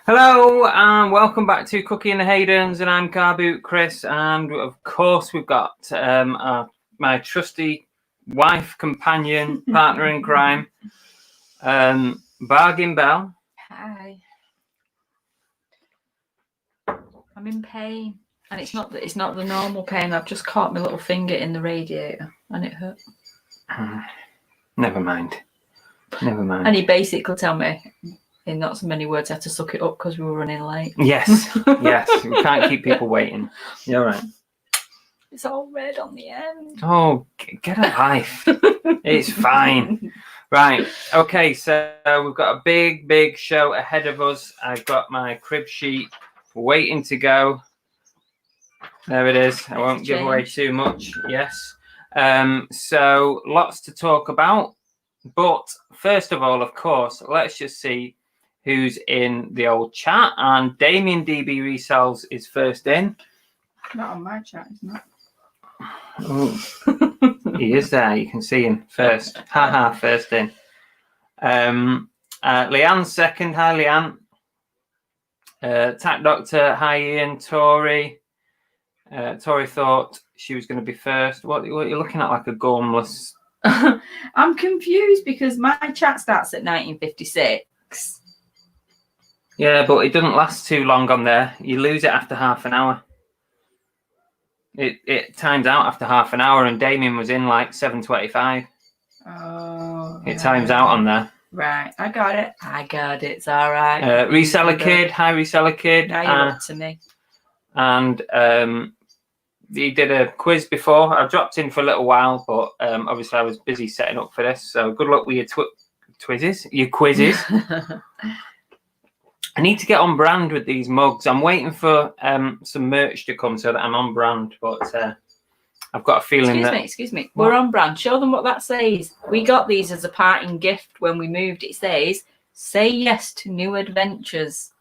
Hello and welcome back to Cookie and the Haydens, and I'm Car Boot Chris, and of course we've got my trusty wife, companion, partner in crime, Bargain Bell. Hi. I'm in pain, and it's not the normal pain. I've just caught my little finger in the radiator, and it hurt. Never mind. And he basically told me, in not so many words, I had to suck it up because we were running late. Yes, we can't keep people waiting. You're right. It's all red on the end. Oh, get a life. It's fine. Right, okay, so we've got a big show ahead of us. I've got my crib sheet waiting to go. There it is. I won't give away too much. Yes. So lots to talk about. But first of all, of course, let's just see who's in the old chat. And Damien DB Resells is first in. Not on my chat, isn't it? Oh, he is there. You can see him first. First in. Leanne's second. Hi, Leanne. Tack Doctor. Hi, Ian. Tori. Tori thought she was going to be first. What are you looking at, like a gormless? I'm confused because my chat starts at 1956. Yeah, but it doesn't last too long on there. You lose it after half an hour. It times out after half an hour, and Damien was in like 7:25. Oh. It times out on there. Right, I got it. It's all right. Reseller Kid. Hi, Reseller Kid. Now you're up to me. And he did a quiz before. I dropped in for a little while, but obviously I was busy setting up for this. So good luck with your quizzes. I need to get on brand with these mugs. I'm waiting for some merch to come so that I'm on brand, but I've got a feeling Excuse me. What? We're on brand. Show them what that says. We got these as a parting gift when we moved. It says, "Say yes to new adventures."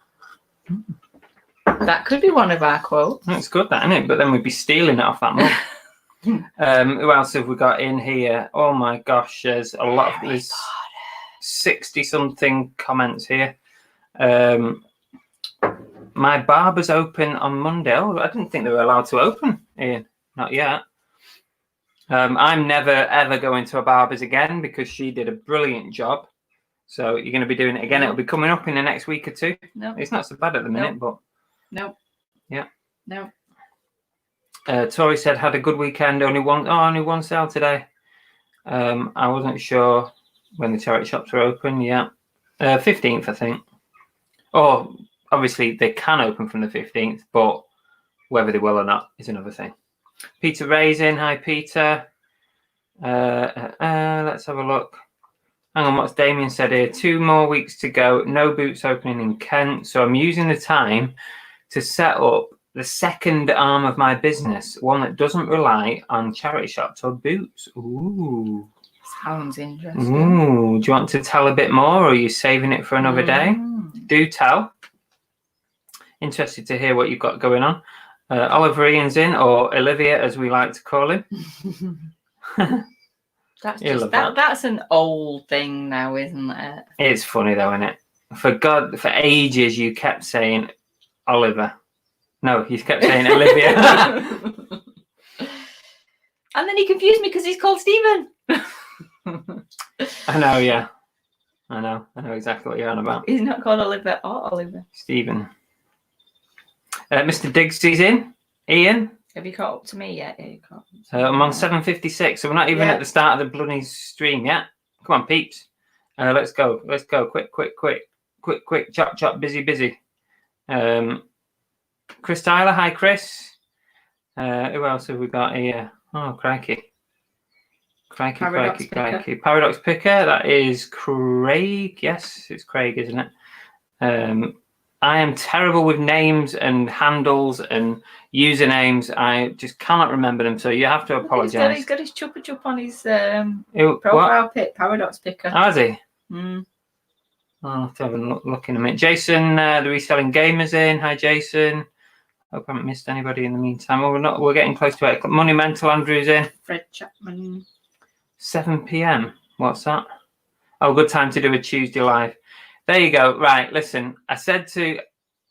That could be one of our quotes. That's good, that, isn't it? But then we'd be stealing it off that mug. Who else have we got in here? Oh my gosh, there's a lot of there's 60-something comments here. My barber's open on Monday. Oh, I didn't think they were allowed to open, Ian. Not yet. I'm never ever going to a barber's again because she did a brilliant job. So you're going to be doing it again. It'll be coming up in the next week or two. No, it's not so bad at the minute, but no. Yeah. No. Tori said had a good weekend. Only one sale today. I wasn't sure when the charity shops were open. Yeah, 15th, I think. Oh, obviously they can open from the 15th, but whether they will or not is another thing. Peter Raisin, hi Peter. Let's have a look. Hang on, what's Damien said here? 2 more weeks to go. No boots opening in Kent, so I'm using the time to set up the second arm of my business, one that doesn't rely on charity shops or boots. Ooh. Sounds interesting. Ooh. Do you want to tell a bit more, or are you saving it for another day? Do tell. Interested to hear what you've got going on. Oliver Ian's in, or Olivia, as we like to call him. That's an old thing now, isn't it? It's funny though, isn't it? For ages you kept saying Oliver. No, he kept saying Olivia. And then he confused me because he's called Stephen. I know, yeah. I know exactly what you're on about. He's not called Oliver or Oliver. Stephen. Mr. Diggsy's in. Ian. Have you caught up to me yet? I'm on 7:56, so we're not even at the start of the bloody stream yet. Come on, peeps. Let's go. Quick. Chop. Busy. Chris Tyler. Hi, Chris. Who else have we got here? Oh, crikey. Paradox Picker. That is Craig. Yes, it's Craig, isn't it? I am terrible with names and handles and usernames. I just cannot remember them, so you have to apologise. He's got his Chupa Chup on his profile pic, Paradox Picker. Has he? I'll have to have a look in a minute. Jason, the Reselling Gamer's in. Hi, Jason. Hope I haven't missed anybody in the meantime. Well, we're getting close to it. Monumental Andrew's in. Fred Chapman. 7 p.m. What's that? Oh, good time to do a Tuesday live. There you go. Right, listen, I said to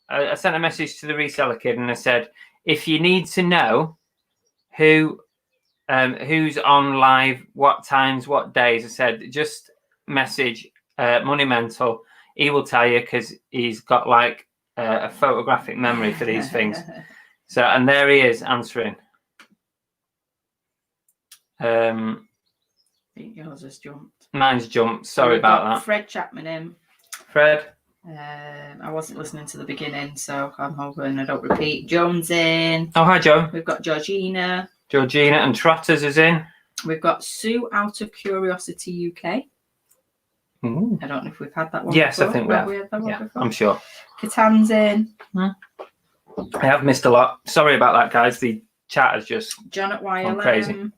I sent a message to the reseller kid and I said, if you need to know who's on live, what times, what days, I said, just message Money Mental. He will tell you because he's got like a photographic memory for these things. So, and there he is answering. I think yours has jumped. Mine's jumped. Sorry about that. Fred Chapman in. Fred. I wasn't listening to the beginning, so I'm hoping I don't repeat. Joan's in. Oh, hi, Joan. We've got Georgina. Georgina and Trotters is in. We've got Sue out of Curiosity UK. Ooh. I don't know if we've had that one Yes, before. I think we have. Had that one before? I'm sure. Katan's in. I have missed a lot. Sorry about that, guys. The chat has just John at gone crazy. YLM.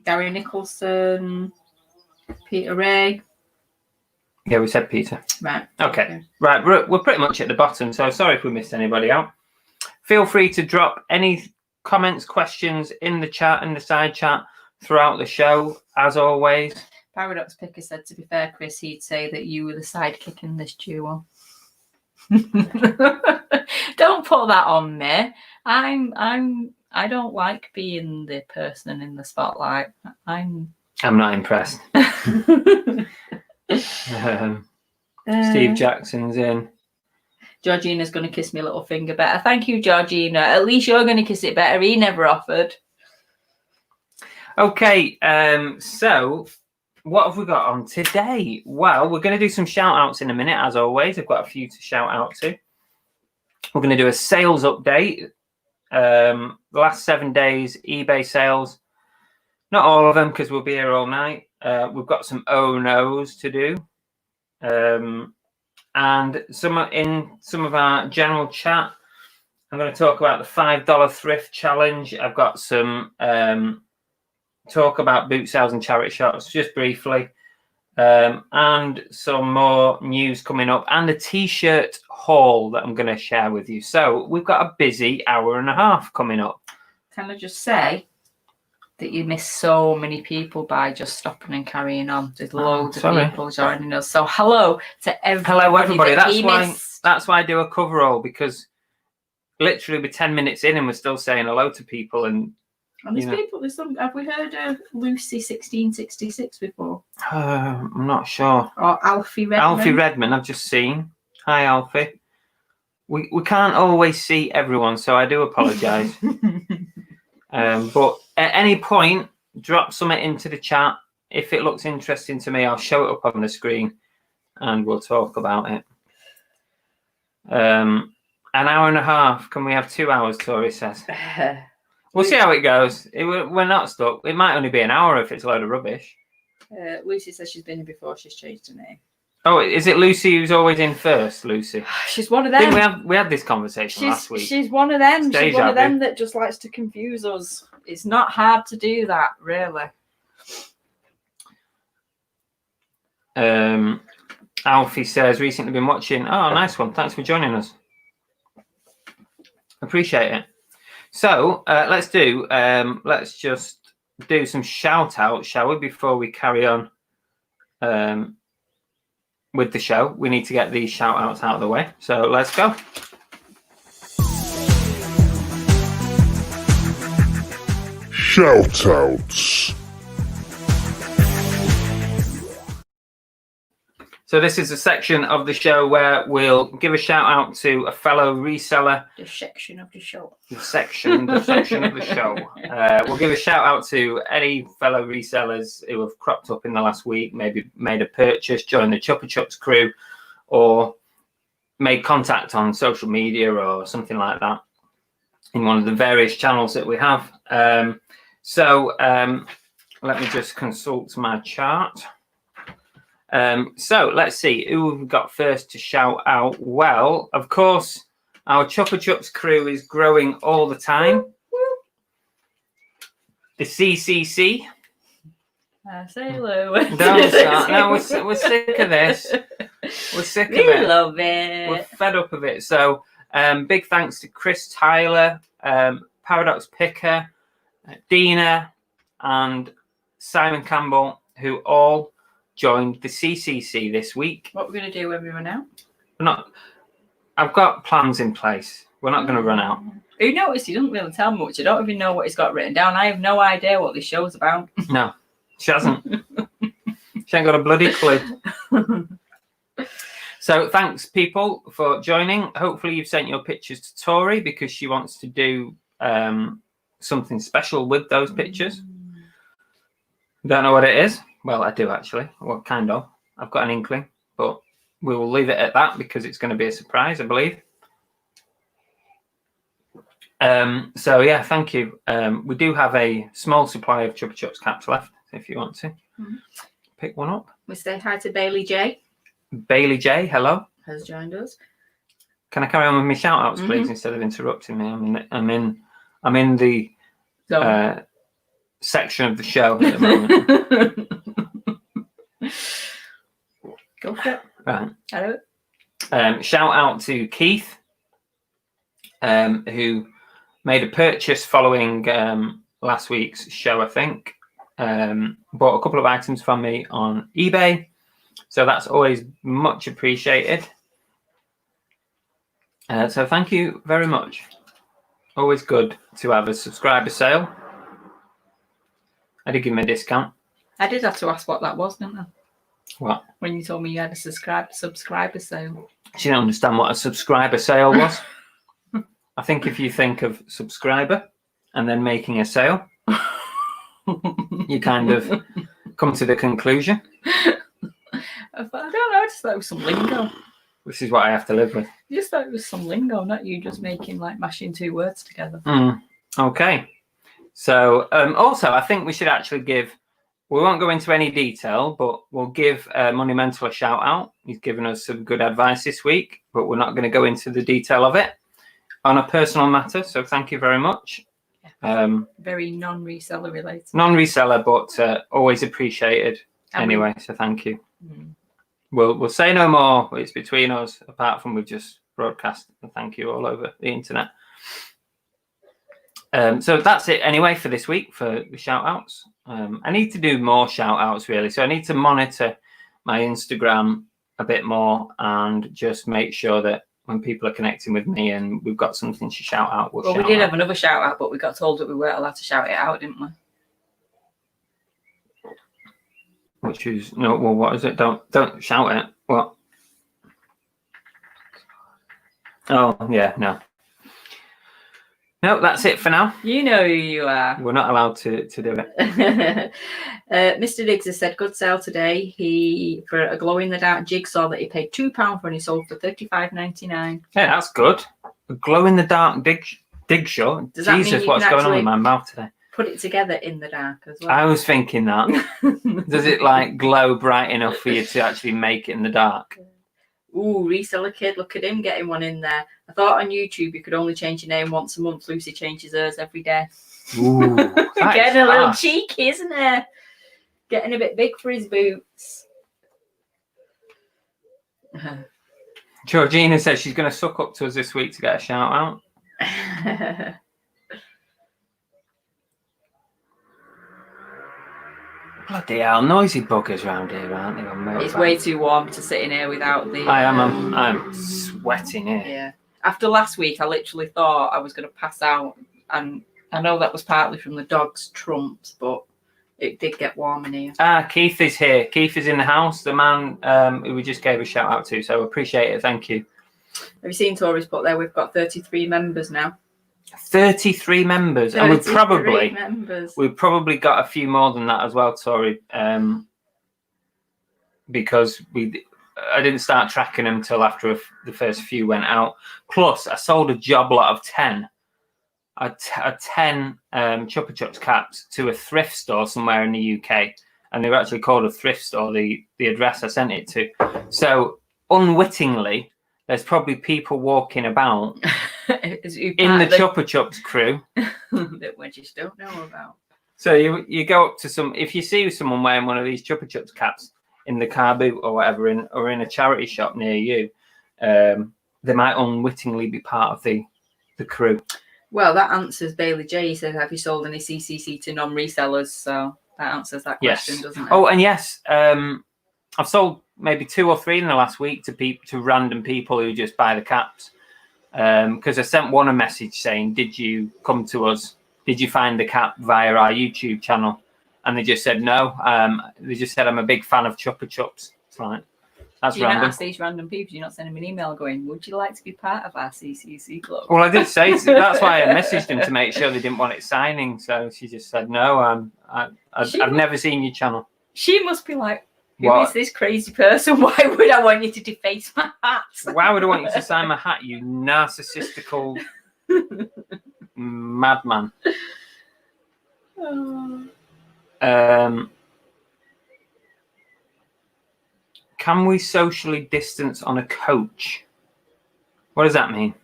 Gary Nicholson. Peter Ray. Yeah, we said Peter. Right. Okay. Right, we're pretty much at the bottom, so sorry if we missed anybody out. Feel free to drop any comments, questions in the chat, in the side chat throughout the show, as always. Paradox Picker said, to be fair, Chris, he'd say that you were the sidekick in this duo. Don't put that on me. I don't like being the person in the spotlight. I'm not impressed. Steve Jackson's in. Georgina's going to kiss me little finger better. Thank you, Georgina. At least you're going to kiss it better. He never offered. Okay, so what have we got on today? Well, we're going to do some shout outs in a minute, as always. I've got a few to shout out to. We're going to do a sales update. The last 7 days, eBay sales. Not all of them, because we'll be here all night. We've got some oh-no's to do. And in some of our general chat, I'm going to talk about the $5 thrift challenge. I've got some talk about boot sales and charity shops, just briefly. And some more news coming up, and a t-shirt haul that I'm going to share with you. So we've got a busy hour and a half coming up. Can I just say that you miss so many people by just stopping and carrying on? There's loads of people joining us. So hello to everybody. Hello, everybody. That's why I do a cover all, because literally we're 10 minutes in and we're still saying hello to people. And there's people. There's some. Have we heard of Lucy 1666 before? I'm not sure. Or Alfie Redman. Alfie Redman, I've just seen. Hi, Alfie. We can't always see everyone, so I do apologise. But at any point, drop something into the chat. If it looks interesting to me, I'll show it up on the screen, and we'll talk about it. An hour and a half. Can we have 2 hours? Tori says. We'll see how it goes. We're not stuck. It might only be an hour if it's a load of rubbish. Lucy says she's been here before. She's changed her name. Oh, is it Lucy who's always in first, Lucy? She's one of them. We had this conversation last week. She's one of them. She's one of them that just likes to confuse us. It's not hard to do that, really. Alfie says, recently been watching. Oh, nice one. Thanks for joining us. Appreciate it. So let's just do some shout outs, shall we, before we carry on with the show. We need to get these shout outs out of the way. So let's go. Shout outs. So this is a section of the show where we'll give a shout out to a fellow reseller. The section of the show. The section of the show. We'll give a shout out to any fellow resellers who have cropped up in the last week, maybe made a purchase, joined the Chupa Chups crew, or made contact on social media or something like that in one of the various channels that we have. So let me just consult my chart. So let's see who we've got first to shout out. Well, of course, our Chupa Chups crew is growing all the time. The CCC. Say hello. Don't start. No, we're sick of this. We're sick of it. We love it. We're fed up of it. So big thanks to Chris Tyler, Paradox Picker, Dina, and Simon Campbell, who all joined the CCC this week. What we're going to do when we run out? I've got plans in place. We're not going to run out. Who noticed? He doesn't really tell much. I don't even know what he's got written down. I have no idea what this show's about. No, she hasn't. She ain't got a bloody clue. So thanks, people, for joining. Hopefully you've sent your pictures to Tori because she wants to do something special with those pictures. Don't know what it is. Well, I do actually. Well, kind of. I've got an inkling, but we will leave it at that because it's going to be a surprise, I believe. So yeah, thank you. We do have a small supply of Chupa Chups caps left if you want to pick one up. We say hi to Bailey J. Bailey J, hello. Has joined us. Can I carry on with my shout outs, please, instead of interrupting me? I'm in the section of the show at the moment. Go for it. Right. Hello. Shout out to Keith, who made a purchase following last week's show, I think. Bought a couple of items from me on eBay. So that's always much appreciated. So thank you very much. Always good to have a subscriber sale. I did give him a discount. I did have to ask what that was, didn't I? What? When you told me you had a subscriber sale. She didn't understand what a subscriber sale was. I think if you think of subscriber and then making a sale, you kind of come to the conclusion. I don't know, I just thought it was some lingo. This is what I have to live with. You just thought it was some lingo, not you just mashing two words together. Okay. So also, I think we should actually we won't go into any detail, but we'll give Monumental a shout out. He's given us some good advice this week, but we're not going to go into the detail of it on a personal matter. So thank you very much. Very non-reseller related. Non-reseller, but always appreciated anyway. So thank you. We'll say no more. It's between us, apart from we've just broadcast and thank you all over the internet. So that's it anyway for this week for the shout outs. I need to do more shout outs really. So I need to monitor my Instagram a bit more and just make sure that when people are connecting with me and we've got something to shout out, well, we did have another shout out, but we got told that we weren't allowed to shout it out, didn't we? Which is no. Well, what is it? Don't shout it. What? Oh yeah, no. No, that's it for now. You know who you are. We're not allowed to do it. Mr. Diggs has said good sale today. He for a glow in the dark jigsaw that he paid £2 for and he sold for $35.99. Yeah, that's good. A glow in the dark jigsaw. Jesus, what's going on with my mouth today? Put it together in the dark as well. I was thinking that. Does it like glow bright enough for you to actually make it in the dark? Ooh, Reseller Kid, look at him getting one in there. I thought on YouTube you could only change your name once a month. Lucy changes hers every day. Ooh, getting a little cheeky, isn't it? Getting a bit big for his boots. Georgina says she's going to suck up to us this week to get a shout out. Bloody hell, noisy buggers around here, aren't they? It's way too warm to sit in here without the... I'm sweating here. Yeah. After last week, I literally thought I was going to pass out. And I know that was partly from the dog's trumps, but it did get warm in here. Keith is here. Keith is in the house, the man who we just gave a shout out to. So appreciate it. Thank you. Have you seen Tori's put there? We've got 33 members now. 33 members, 33 and we've probably got a few more than that as well, Tori, because I didn't start tracking them till after the first few went out. Plus, I sold a job lot of 10. I had 10 Chupa Chups caps to a thrift store somewhere in the UK, and they were actually called a thrift store. The address I sent it to. So unwittingly, there's probably people walking about in the Chupa Chups crew that we just don't know about. So you go up to if you see someone wearing one of these Chupa Chups caps in the car boot or whatever, or in a charity shop near you, they might unwittingly be part of the crew. Well, that answers Bailey J. He says, have you sold any CCC to non-resellers? So that answers that question, doesn't it? Oh, and yes, I've sold maybe 2 or 3 in the last week to random people who just buy the caps. Because I sent one a message saying, "Did you come to us? Did you find the cap via our YouTube channel?" And they just said no. They just said, "I'm a big fan of Chupa Chups." It's like, that's do you random. Not ask these random people? You're not sending them an email going, "Would you like to be part of our CCC club?" Well, I did say that's why I messaged them to make sure they didn't want it signing. So she just said no. I've never seen your channel. She must be like, who is this crazy person? Why would I want you to deface my hat? Why would I want you to sign my hat, you narcissistical madman? Can we socially distance on a coach? What does that mean?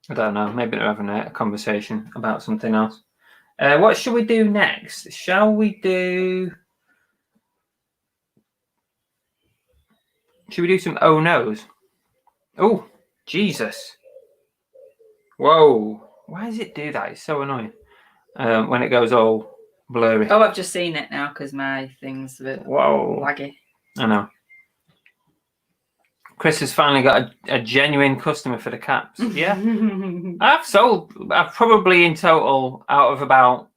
I don't know. Maybe they're having a conversation about something else. What should we do next? Shall we do... Should we do some oh no's? Oh, Jesus. Whoa. Why does it do that? It's so annoying. When it goes all blurry. Oh, I've just seen it now because my thing's a bit laggy. I know. Chris has finally got a genuine customer for the caps. Yeah. I've probably in total out of about,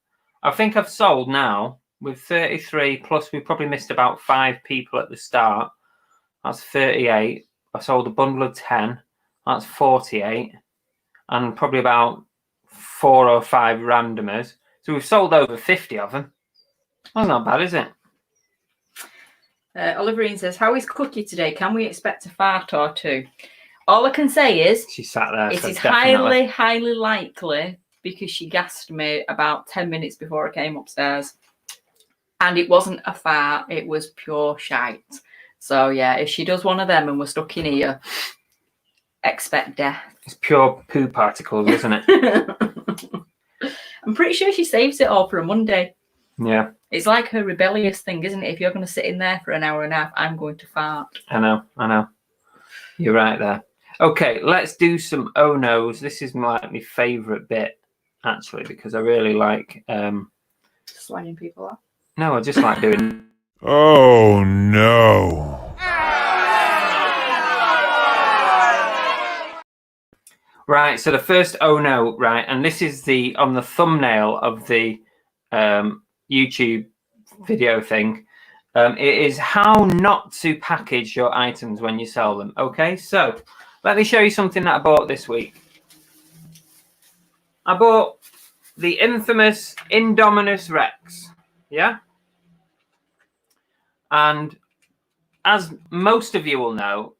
I think I've sold now with 33, plus we probably missed about 5 people at the start. That's 38. I sold a bundle of 10. That's 48. And probably about 4 or 5 randomers. So we've sold over 50 of them. That's not bad, is it? Oliverine says, "How is Cookie today? Can we expect a fart or 2? All I can say is she sat there. It is highly likely because she gassed me about 10 minutes before I came upstairs. And it wasn't a fart, it was pure shite. So yeah, if she does one of them and we're stuck in here, expect death. It's pure poo particles, isn't it? I'm pretty sure she saves it all for a Monday. Yeah. It's like her rebellious thing, isn't it? If you're going to sit in there for an hour and a half, I'm going to fart. I know. You're right there. Okay, let's do some oh no's. This is my favourite bit, actually, because I really like... slagging people off? No, I just like doing... Oh, no. Right, so the first oh no, right, and this is on the thumbnail of the YouTube video thing. It is how not to package your items when you sell them. Okay, so let me show you something that I bought this week. I bought the infamous Indominus Rex. Yeah? And as most of you will know,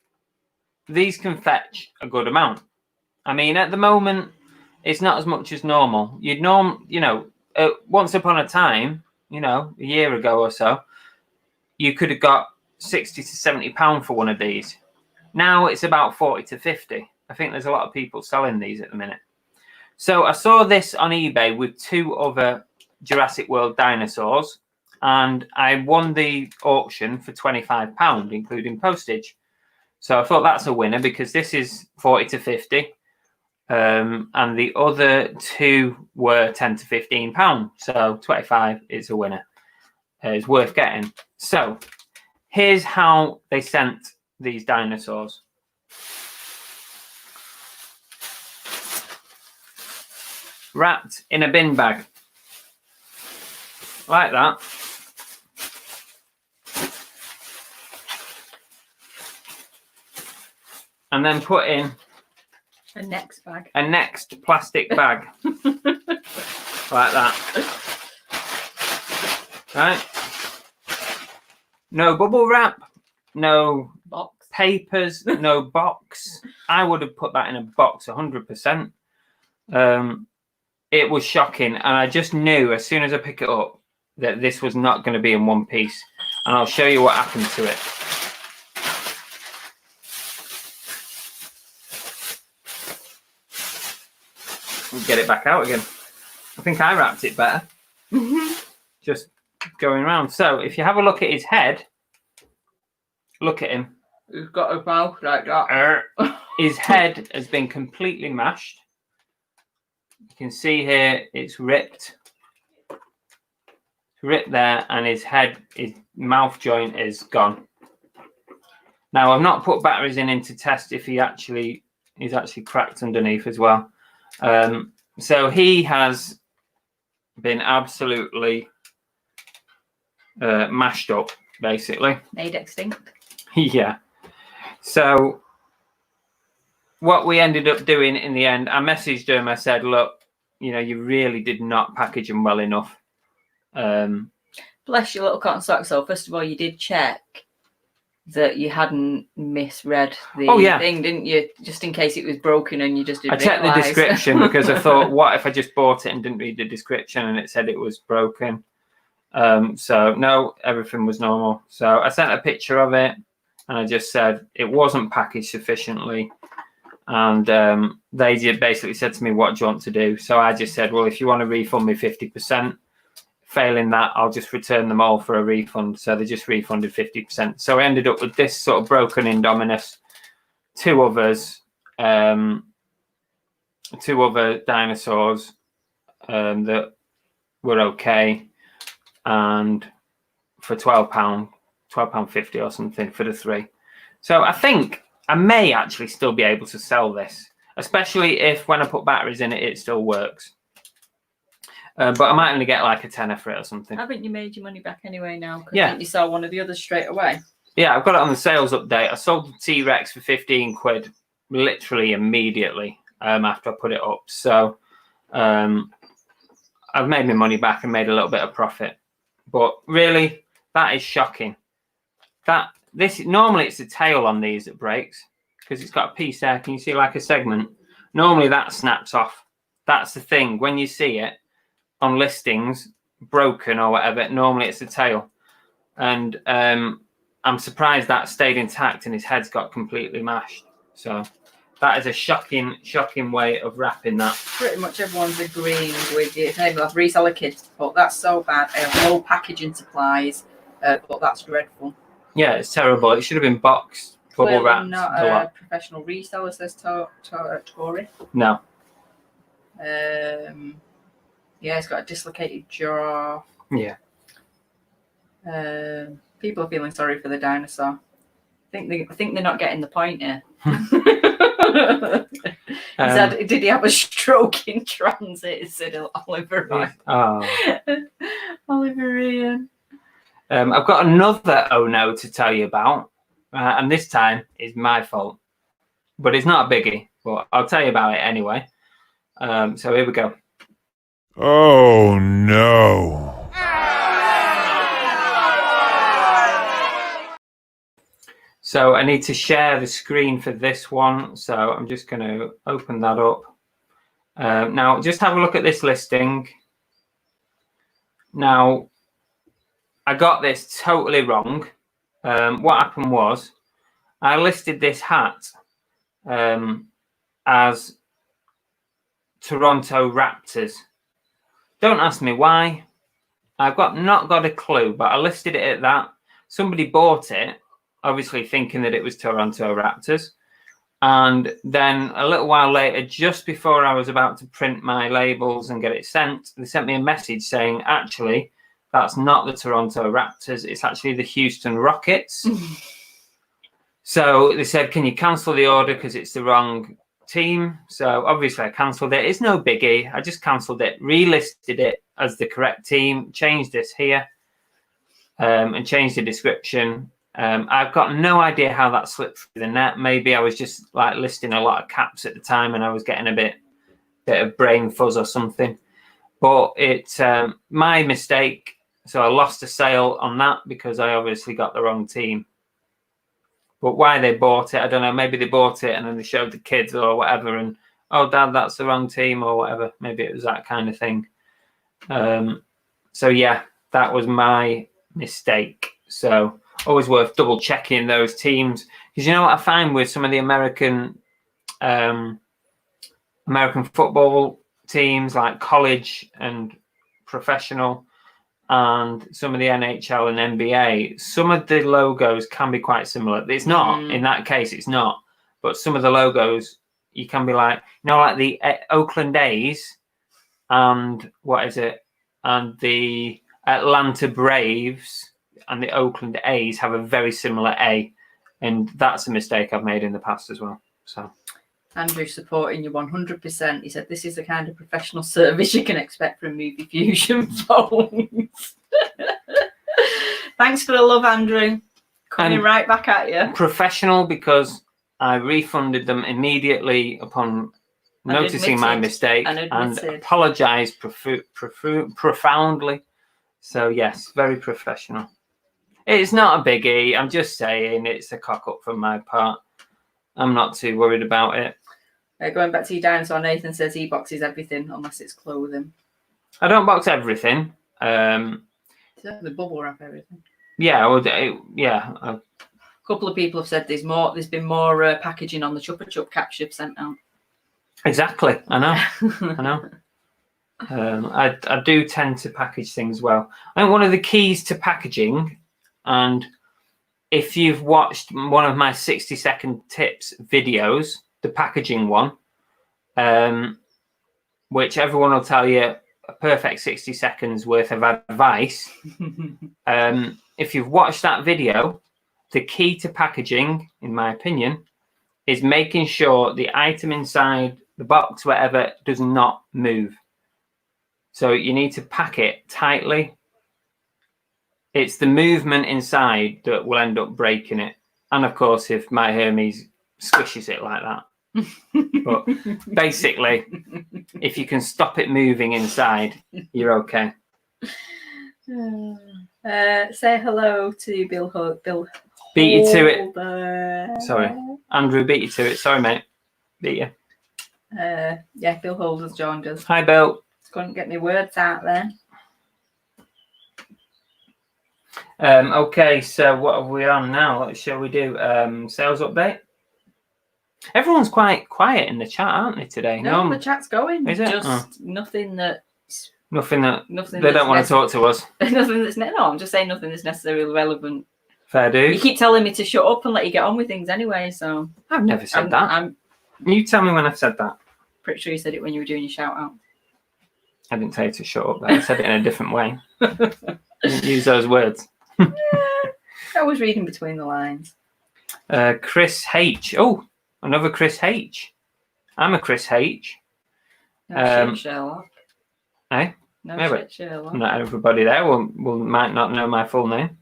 these can fetch a good amount. I mean, at the moment, it's not as much as normal. Once upon a time, a year ago or so, you could have got £60 to £70 for one of these. Now it's about 40 to 50. I think there's a lot of people selling these at the minute. So I saw this on eBay with 2 other Jurassic World dinosaurs, and I won the auction for £25, including postage. So I thought that's a winner because this is 40 to 50. And the other 2 were 10 to £15. So 25 is a winner. It's worth getting. So here's how they sent these dinosaurs. Wrapped in a bin bag. Like that. And then put in a next bag. A next plastic bag. Like that. Right? No bubble wrap, no box. Papers, no box. I would have put that in a box 100%. It was shocking, and I just knew as soon as I pick it up that this was not going to be in one piece. And I'll show you what happened to it. We'll get it back out again. I think I wrapped it better. Just going around. So if you have a look at his head, look at him. He's got a mouth like that. His head has been completely mashed. You can see here it's ripped. ripped there, and his mouth joint is gone. Now I've not put batteries in to test if he's actually cracked underneath as well. So he has been absolutely mashed up, basically. Made extinct. Yeah. So what we ended up doing in the end, I messaged him. I said, look, you really did not package them well enough. Bless your little cotton sock. So first of all, you did check that you hadn't misread the thing, didn't you? Just in case it was broken and you just didn't checked the description because I thought, what if I just bought it and didn't read the description and it said it was broken? So no, everything was normal. So I sent a picture of it and I just said it wasn't packaged sufficiently. And they basically said to me, what do you want to do? So I just said, well, if you want to refund me 50%, failing that, I'll just return them all for a refund. So they just refunded 50%. So I ended up with this sort of broken Indominus, two other dinosaurs that were okay, and for £12.50 or something for the 3. So I think I may actually still be able to sell this, especially if when I put batteries in it, it still works. But I might only get like a tenner for it or something. Haven't you made your money back anyway now? Yeah. Didn't you sell one of the others straight away? Yeah, I've got it on the sales update. I sold the T-Rex for 15 quid literally immediately after I put it up. So I've made my money back and made a little bit of profit. But really, that is shocking. Normally it's the tail on these that breaks because it's got a piece there. Can you see like a segment? Normally that snaps off. That's the thing. When you see it on listings broken or whatever, normally it's the tail. And I'm surprised that stayed intact and his head's got completely mashed. So that is a shocking way of wrapping that. Pretty much everyone's agreeing with you. Maybe I've reseller kids, but that's so bad. I have no packaging supplies, but that's dreadful. Yeah, it's terrible. It should have been boxed, bubble wrapped. Not a professional reseller, says Tory. No. Yeah, it's got a dislocated jaw. Yeah. People are feeling sorry for the dinosaur. I think they're not getting the point here. Did he have a stroke in transit? Said Oliver. Oh. Oliver Ian. I've got another oh no to tell you about, and this time is my fault, but it's not a biggie. But I'll tell you about it anyway. So here we go. Oh no. So I need to share the screen for this one. So I'm just going to open that up. Now, just have a look at this listing. Now, I got this totally wrong. What happened was I listed this hat as Toronto Raptors. Don't ask me why. I've not got a clue, but I listed it at that. Somebody bought it, obviously thinking that it was Toronto Raptors. And then a little while later, just before I was about to print my labels and get it sent, they sent me a message saying, actually, that's not the Toronto Raptors. It's actually the Houston Rockets. So they said, can you cancel the order because it's the wrong team? So obviously I cancelled it. It's no biggie. I just cancelled it, relisted it as the correct team, changed this here, and changed the description. I've got no idea how that slipped through the net. Maybe I was just like listing a lot of caps at the time and I was getting a bit of brain fuzz or something. But it's my mistake. So I lost a sale on that because I obviously got the wrong team. But why they bought it, I don't know. Maybe they bought it and then they showed the kids or whatever. And, oh, Dad, that's the wrong team or whatever. Maybe it was that kind of thing. So, yeah, that was my mistake. So always worth double checking those teams. Because you know what I find with some of the American football teams, like college and professional, and some of the NHL and NBA, some of the logos can be quite similar. It's not, in that case, it's not. But some of the logos, you can be like, you know, like the Oakland A's and what is it? And the Atlanta Braves and the Oakland A's have a very similar A, and that's a mistake I've made in the past as well. So Andrew supporting you 100%. He said this is the kind of professional service you can expect from Movie Fusion phones. Thanks for the love, Andrew. Coming right back at you. Professional, because I refunded them immediately upon noticing my mistake and apologized profoundly. So yes, very professional. It's not a biggie. I'm just saying it's a cock up from my part. I'm not too worried about it. Going back to your dinosaur, Nathan says he boxes everything unless it's clothing. I don't box everything. The bubble wrap everything. Yeah, a couple of people have said there's been more packaging on the Chupa Chup caps you've sent out. Exactly. I know. I do tend to package things well. I think one of the keys to packaging, and if you've watched one of my 60-second tips videos, the packaging one, which everyone will tell you a perfect 60 seconds worth of advice. If you've watched that video, the key to packaging, in my opinion, is making sure the item inside the box, whatever, does not move. So you need to pack it tightly. It's the movement inside that will end up breaking it. And of course, if my Hermes squishes it like that. But basically, if you can stop it moving inside, you're okay. Say hello to Bill. Beat you to it. Sorry. Andrew beat you to it. Sorry, mate. Beat you. Yeah, Bill Holder's joined us. Hi, Bill. Couldn't get my words out there. Okay, so what are we on now? What shall we do? Sales update? Everyone's quite quiet in the chat, aren't they, today? No, the chat's going. Is it? Just nothing that they don't want to talk to us. Nothing that's no, I'm just saying nothing that's necessarily relevant. Fair dues. You keep telling me to shut up and let you get on with things anyway, so I've never said that. You tell me when I've said that. Pretty sure you said it when you were doing your shout out. I didn't tell you to shut up. I said it in a different way. I didn't use those words. I was reading between the lines. Chris H. Oh, another Chris H. I'm a Chris H. No shit, Sherlock. Eh? No shit, Sherlock. Not everybody there might not know my full name.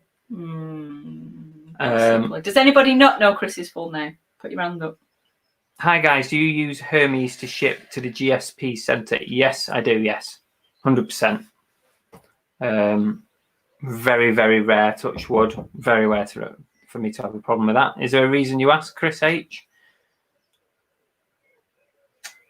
Does anybody not know Chris's full name? Put your hand up. Hi guys, do you use Hermes to ship to the GSP center? Yes, I do. Yes, 100%. Very, very rare, touch wood. Very rare for me to have a problem with that. Is there a reason you ask, Chris H?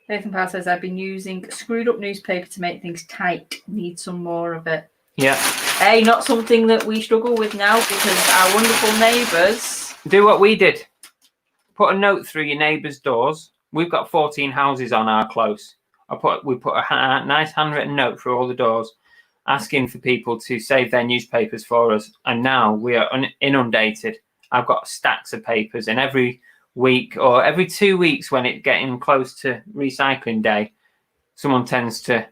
Nathan Powell says, I've been using screwed up newspaper to make things tight. Need some more of it. Yeah. Hey, not something that we struggle with now because our wonderful neighbours. Do what we did. Put a note through your neighbours' doors. We've got 14 houses on our close. We put a nice handwritten note through all the doors, asking for people to save their newspapers for us. And now we are inundated. I've got stacks of papers, and every week or every 2 weeks when it's getting close to recycling day, someone tends to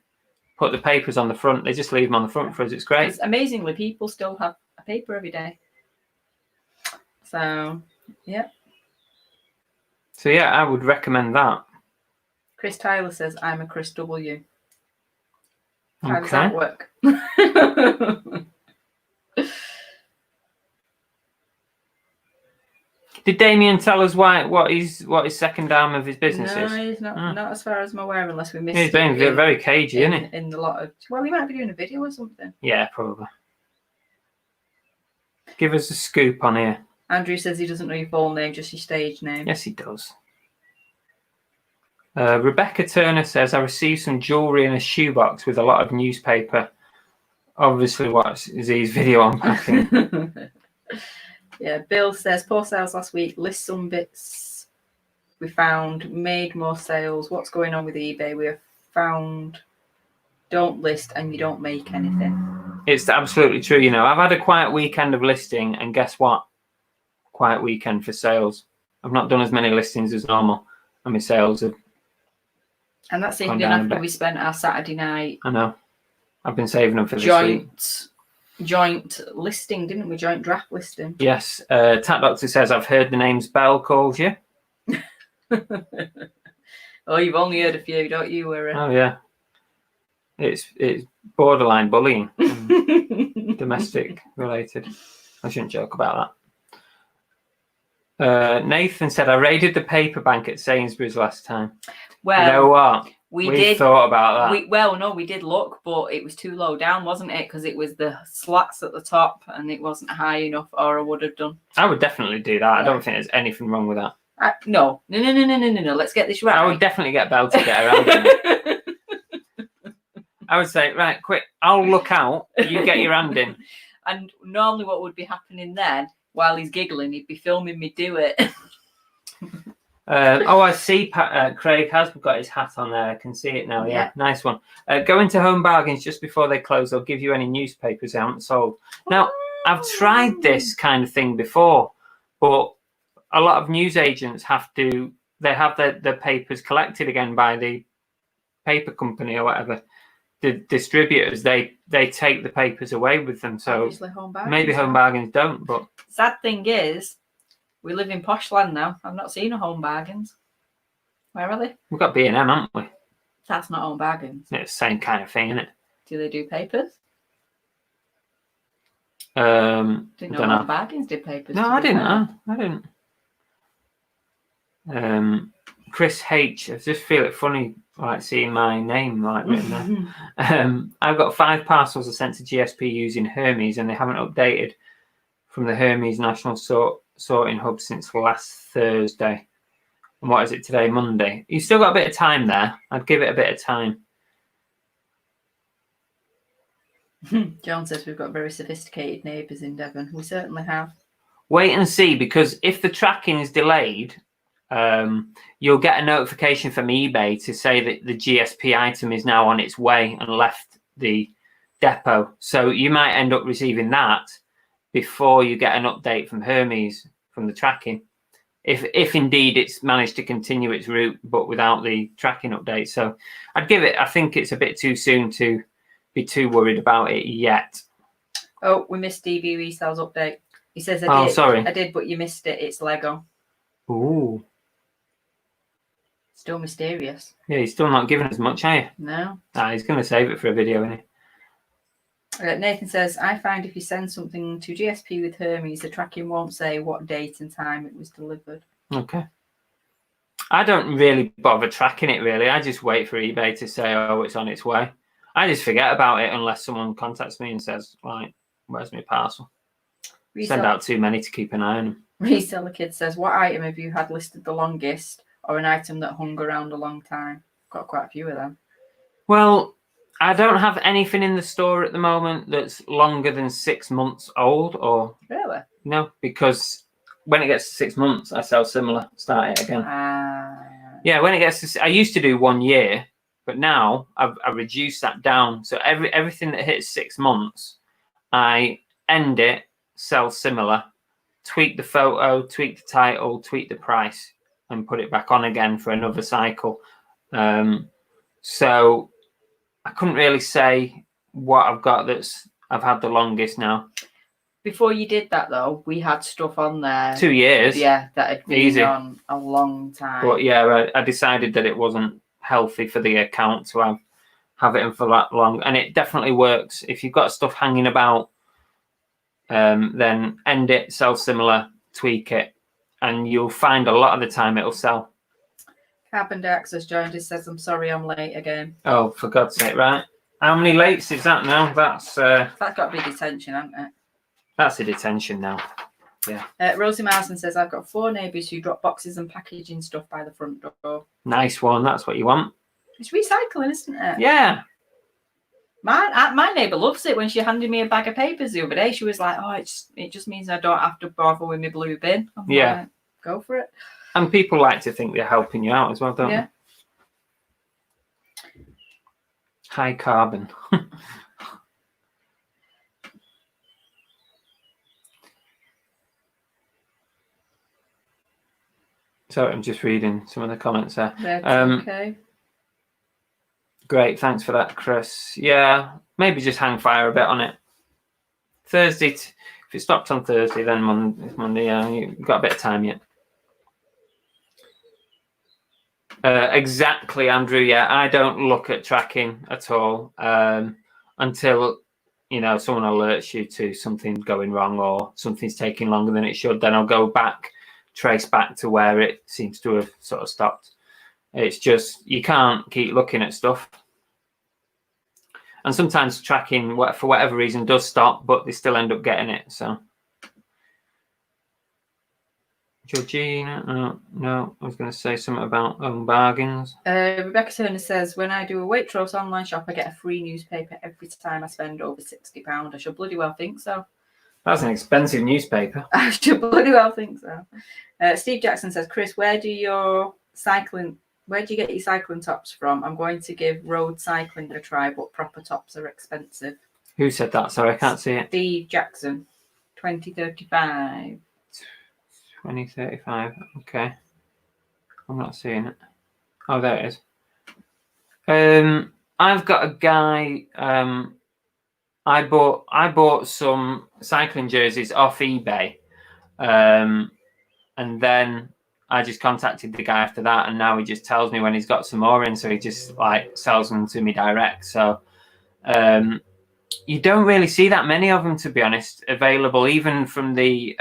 put the papers on the front. They just leave them on the front for us. It's great. Amazingly, people still have a paper every day. So, yeah. So, yeah, I would recommend that. Chris Tyler says, I'm a Chris W. How does Okay. that work? Did Damien tell us what his second arm of his business is? No, he's not. Not as far as I'm aware, unless we missed it. He's being very cagey, isn't he? In a lot of. Well, he might be doing a video or something. Yeah, probably. Give us a scoop on here. Andrew says he doesn't know your full name, just your stage name. Yes, he does. Rebecca Turner says, I received some jewellery in a shoebox with a lot of newspaper. Obviously, watch Z's video unpacking. Yeah, Bill says, poor sales last week. List some bits we found. Made more sales. What's going on with eBay? We have found don't list and you don't make anything. It's absolutely true. You know, I've had a quiet weekend of listing, and guess what? Quiet weekend for sales. I've not done as many listings as normal, and my sales have. And that's even after we spent our Saturday night. I know. I've been saving them for this week. Joint joint listing, didn't we? Joint draft listing. Yes. Tat Doctor says, I've heard the names Belle calls you. Oh, you've only heard a few, don't you, Wirra? Oh, yeah. It's borderline bullying. Domestic related. I shouldn't joke about that. Nathan said, I raided the paper bank at Sainsbury's last time. Well, you know what? We did thought about that. We did look, but it was too low down, wasn't it? Because it was the slats at the top and it wasn't high enough, or I would have done. I would definitely do that. Yeah. I don't think there's anything wrong with that. No. Let's get this right. I would definitely get Belle to get around it. I would say, right, quick, I'll look out, you get your hand in. And normally what would be happening then, while he's giggling, he'd be filming me do it. I see Craig has got his hat on there. I can see it now. Yeah. Nice one. Go into Home Bargains just before they close. They'll give you any newspapers they haven't sold. Now, I've tried this kind of thing before, but a lot of newsagents have their papers collected again by the paper company or whatever. The distributors, they take the papers away with them. So maybe Home Bargains don't. But sad thing is, we live in posh land now. I've not seen a Home Bargains. Where are they? We've got B&M, haven't we? That's not Home Bargains. It's the same kind of thing, isn't it? Do they do papers? Didn't know Home Bargains did papers. No, I didn't. Chris H. I just feel it funny, like seeing my name like written there. I've got 5 parcels I sent to GSP using Hermes, and they haven't updated from the Hermes National Sorting Hub since last Thursday. And what is it today? Monday. You've still got a bit of time there. I'd give it a bit of time. John says we've got very sophisticated neighbours in Devon. We certainly have. Wait and see, because if the tracking is delayed, you'll get a notification from eBay to say that the GSP item is now on its way and left the depot. So you might end up receiving that before you get an update from Hermes from the tracking. If indeed it's managed to continue its route, but without the tracking update. So I think it's a bit too soon to be too worried about it yet. Oh, we missed DV Resell's update. He says, sorry. I did, but you missed it. It's Lego. Ooh. Still mysterious. Yeah, he's still not giving us much, are you? No. He's going to save it for a video, isn't he? Nathan says, I find if you send something to GSP with Hermes, the tracking won't say what date and time it was delivered. Okay. I don't really bother tracking it, really. I just wait for eBay to say, oh, it's on its way. I just forget about it unless someone contacts me and says, right, where's my parcel? Send out too many to keep an eye on them. Reseller Kid says, what item have you had listed the longest, or an item that hung around a long time? Got quite a few of them. Well, I don't have anything in the store at the moment that's longer than 6 months old. Or really? No, because when it gets to 6 months, I sell similar, start it again. Yeah, when it gets to, I used to do 1 year, but now I've reduced that down. So everything that hits 6 months, I end it, sell similar, tweak the photo, tweak the title, tweak the price, and put it back on again for another cycle. So I couldn't really say what I've got I've had the longest now. Before you did that, though, we had stuff on there. 2 years. Yeah, that had been on a long time. But yeah, I decided that it wasn't healthy for the account to have it in for that long. And it definitely works. If you've got stuff hanging about, then end it, sell similar, tweak it, and you'll find a lot of the time it'll sell. Carbon Dioxide has joined us, says, I'm sorry I'm late again. Oh, for God's sake, right. How many lates is that now? That's got to be detention, hasn't it? That's a detention now. Yeah. Rosie Marsden says, I've got 4 neighbours who drop boxes and packaging stuff by the front door. Nice one. That's what you want. It's recycling, isn't it? Yeah. My neighbour loves it. When she handed me a bag of papers the other day, she was like, oh, it just means I don't have to bother with my blue bin. I'm like, go for it. And people like to think they're helping you out as well, don't they? High carbon. So I'm just reading some of the comments there. Okay. Great, thanks for that, Chris. Yeah, maybe just hang fire a bit on it. Thursday. If it stopped on Thursday, then Monday. You've got a bit of time yet. Exactly, Andrew. Yeah, I don't look at tracking at all until someone alerts you to something going wrong or something's taking longer than it should. Then I'll go back, trace back to where it seems to have sort of stopped. It's just you can't keep looking at stuff, and sometimes tracking, for whatever reason, does stop, but they still end up getting it. So. Georgina, no, I was going to say something about bargains. Rebecca Turner says, when I do a Waitrose online shop, I get a free newspaper every time I spend over £60. I should bloody well think so. That's an expensive newspaper. I should bloody well think so. Steve Jackson says, Chris, where do you get your cycling tops from? I'm going to give road cycling a try, but proper tops are expensive. Who said that? Sorry, I can't see it. Steve Jackson, 2035. 2035. Okay. I'm not seeing it. Oh, there it is. I've got a guy. I bought some cycling jerseys off eBay, and then I just contacted the guy after that, and now he just tells me when he's got some more in, so he just sells them to me direct. So you don't really see that many of them, to be honest, available, even from the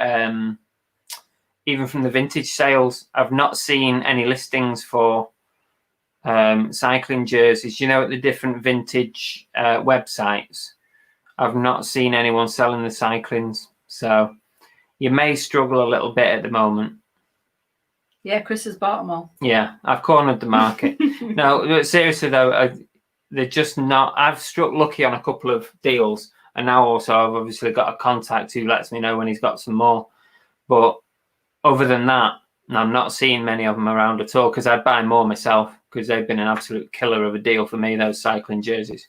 vintage sales. I've not seen any listings for cycling jerseys. At the different vintage websites, I've not seen anyone selling the cyclings. So you may struggle a little bit at the moment. Yeah, Chris has bought them all. Yeah, I've cornered the market. No, seriously though, they're just not. I've struck lucky on a couple of deals, and now also I've obviously got a contact who lets me know when he's got some more. But other than that, I'm not seeing many of them around at all, because I'd buy more myself, because they've been an absolute killer of a deal for me, those cycling jerseys.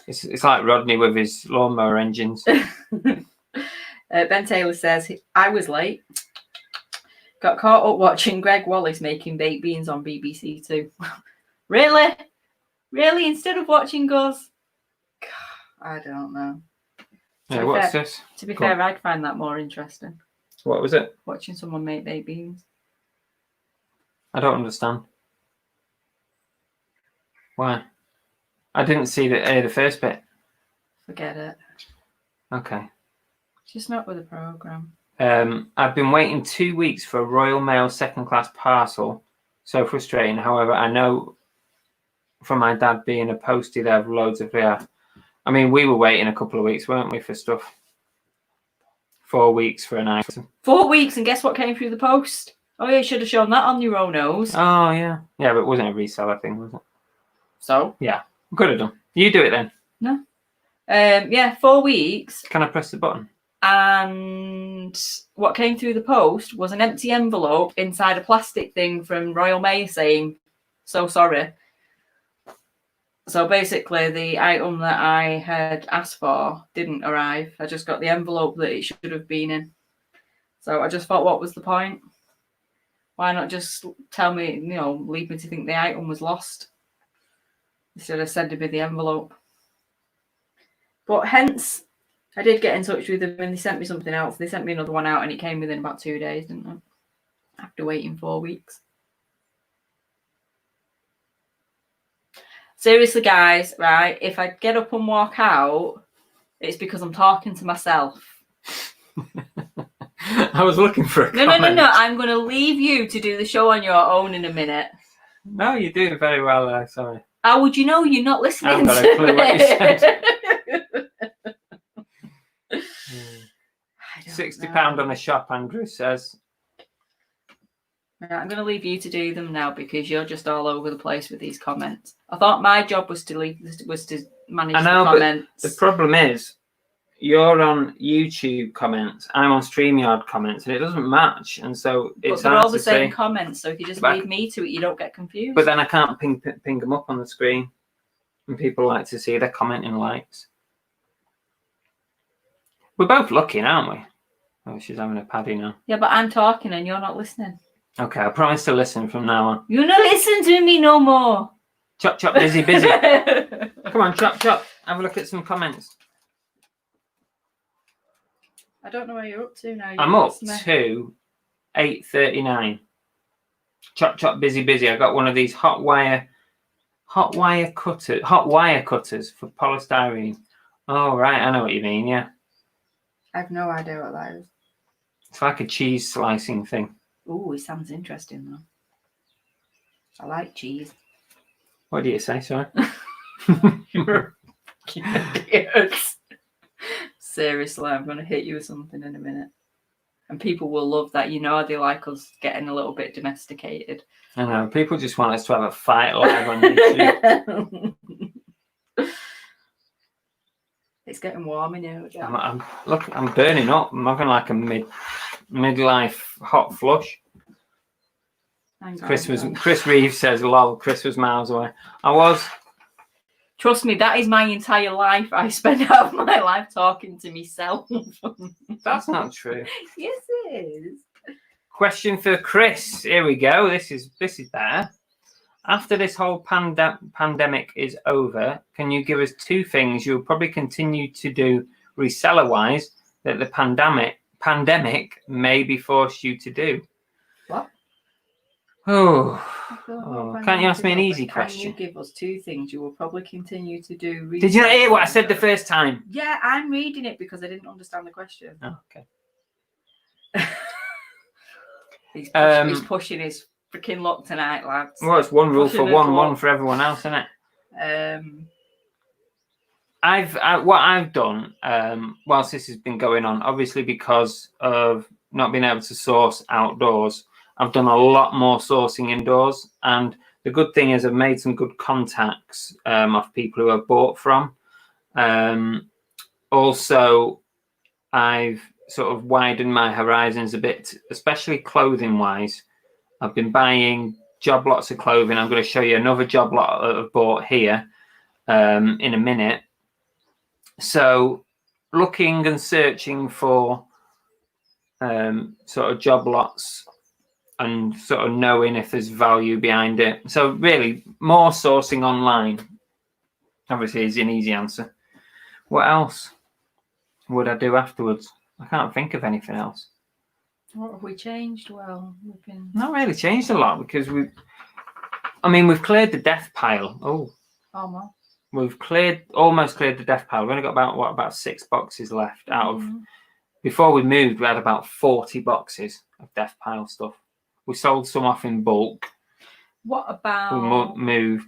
It's like Rodney with his lawnmower engines. Ben Taylor says, I was late. Got caught up watching Greg Wallace making baked beans on BBC Two. Really? Really? Instead of watching Goes? I don't know. Yeah, what's this? To be fair, I'd find that more interesting. What was it? Watching someone make baked beans. I don't understand. Why? I didn't see the first bit. Forget it. Okay. Just not with the programme. I've been waiting 2 weeks for a Royal Mail second-class parcel. So frustrating. However, I know from my dad being a postie, they have loads of... I mean, we were waiting a couple of weeks, weren't we, for stuff? 4 weeks for an item. 4 weeks, and guess what came through the post? Oh, yeah, you should have shown that on your own nose. Oh, yeah. Yeah, but it wasn't a reseller thing, was it? So? Yeah, could have done. You do it then. No. Yeah, 4 weeks. Can I press the button? And what came through the post was an empty envelope inside a plastic thing from Royal Mail saying, so sorry. So basically, the item that I had asked for didn't arrive. I just got the envelope that it should have been in. So I just thought, what was the point? Why not just tell me, lead me to think the item was lost instead of sending me the envelope? But hence, I did get in touch with them and they sent me something else. They sent me another one out and it came within about 2 days, didn't it? After waiting 4 weeks. Seriously, guys, right? If I get up and walk out, it's because I'm talking to myself. I was looking for a comment. No. I'm going to leave you to do the show on your own in a minute. No, you're doing very well. Sorry. How would you know you're not listening? I haven't got a clue what you said. £60 on a shop, Andrew says. Right, I'm going to leave you to do them now because you're just all over the place with these comments. I thought my job was to manage the comments. But the problem is, you're on YouTube comments, I'm on StreamYard comments, and it doesn't match. And so it's they're hard all the to same say, comments. So if you just leave me to it, you don't get confused. But then I can't ping them up on the screen, and people like to see their commenting likes. We're both looking, aren't we? Oh, she's having a paddy now. Yeah, but I'm talking and you're not listening. Okay, I promise to listen from now on. You're not listening to me no more. Chop, chop, busy, busy. Come on, chop, chop. Have a look at some comments. I don't know where you're up to now. I'm up to 8:39. Chop chop, busy busy. I got one of these hot wire cutters for polystyrene. Oh right, I know what you mean. Yeah, I have no idea what that is. it's like a cheese slicing thing. Oh, it sounds interesting though. I like cheese. What do you say, sorry? You're fucking idiots. Seriously, I'm going to hit you with something in a minute. And people will love that. You know, they like us getting a little bit domesticated. I know. People just want us to have a fight live on YouTube. It's getting warm in here. I'm burning up. I'm having like a midlife hot flush. Chris Reeves says, lol, Chris was miles away. I was. Trust me, that is my entire life. I spend half my life talking to myself. That's not true. Yes, it is. Question for Chris. Here we go. This is better. After this whole pandemic is over, can you give us 2 things you'll probably continue to do reseller-wise that the pandemic maybe forced you to do? What? Can't you ask me an easy question? Can you give us 2 things you will probably continue to do? Did you not hear what I said the first time? Yeah, I'm reading it because I didn't understand the question. Oh, okay. He's pushing his freaking luck tonight, lads. Well, it's one rule for one for everyone else, isn't it? What I've done whilst this has been going on, obviously because of not being able to source outdoors, I've done a lot more sourcing indoors, and the good thing is I've made some good contacts of people who I've bought from. Also, I've sort of widened my horizons a bit, especially clothing wise. I've been buying job lots of clothing. I'm going to show you another job lot that I've bought here in a minute. So looking and searching for sort of job lots and sort of knowing if there's value behind it. So really more sourcing online obviously is an easy answer. What else would I do afterwards? I can't think of anything else. What have we changed? Well, we've been not really changed a lot because we've cleared the death pile. Almost. We've almost cleared the death pile. We've only got about 6 boxes left out of. Before we moved, we had about 40 boxes of death pile stuff. We sold some off in bulk. What about we moved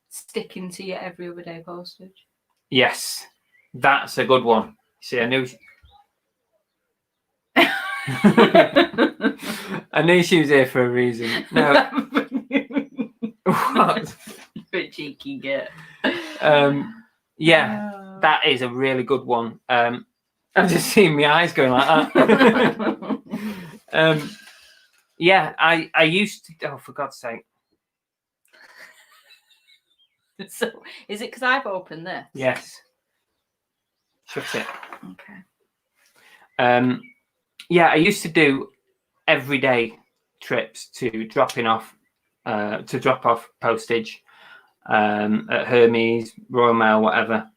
sticking to your every other day postage? Yes, that's a good one. See, I knew. I knew she was here for a reason. No. What? Bit cheeky, get. Yeah, that is a really good one. I've just seen my eyes going like that. Yeah, I used to. Oh, for God's sake! So, is it because I've opened this? Yes. Shut it. Okay. Yeah, I used to do everyday trips to drop off postage at Hermes, Royal Mail, whatever.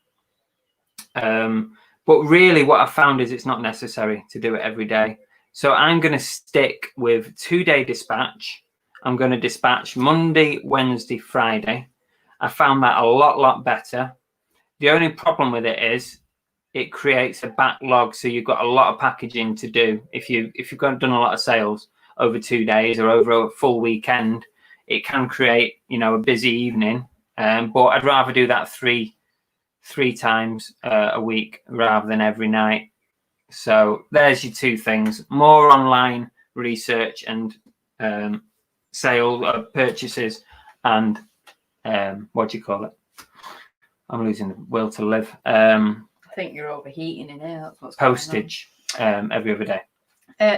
But really what I found is it's not necessary to do it every day. So I'm going to stick with 2-day dispatch. I'm going to dispatch Monday, Wednesday, Friday. I found that a lot better. The only problem with it is it creates a backlog, so you've got a lot of packaging to do. If you've done a lot of sales over 2 days or over a full weekend, it can create a busy evening. But I'd rather do that three times a week rather than every night. So there's your 2 things: more online research and sale purchases, and what do you call it? I'm losing the will to live. I think you're overheating in here. That's what's postage every other day.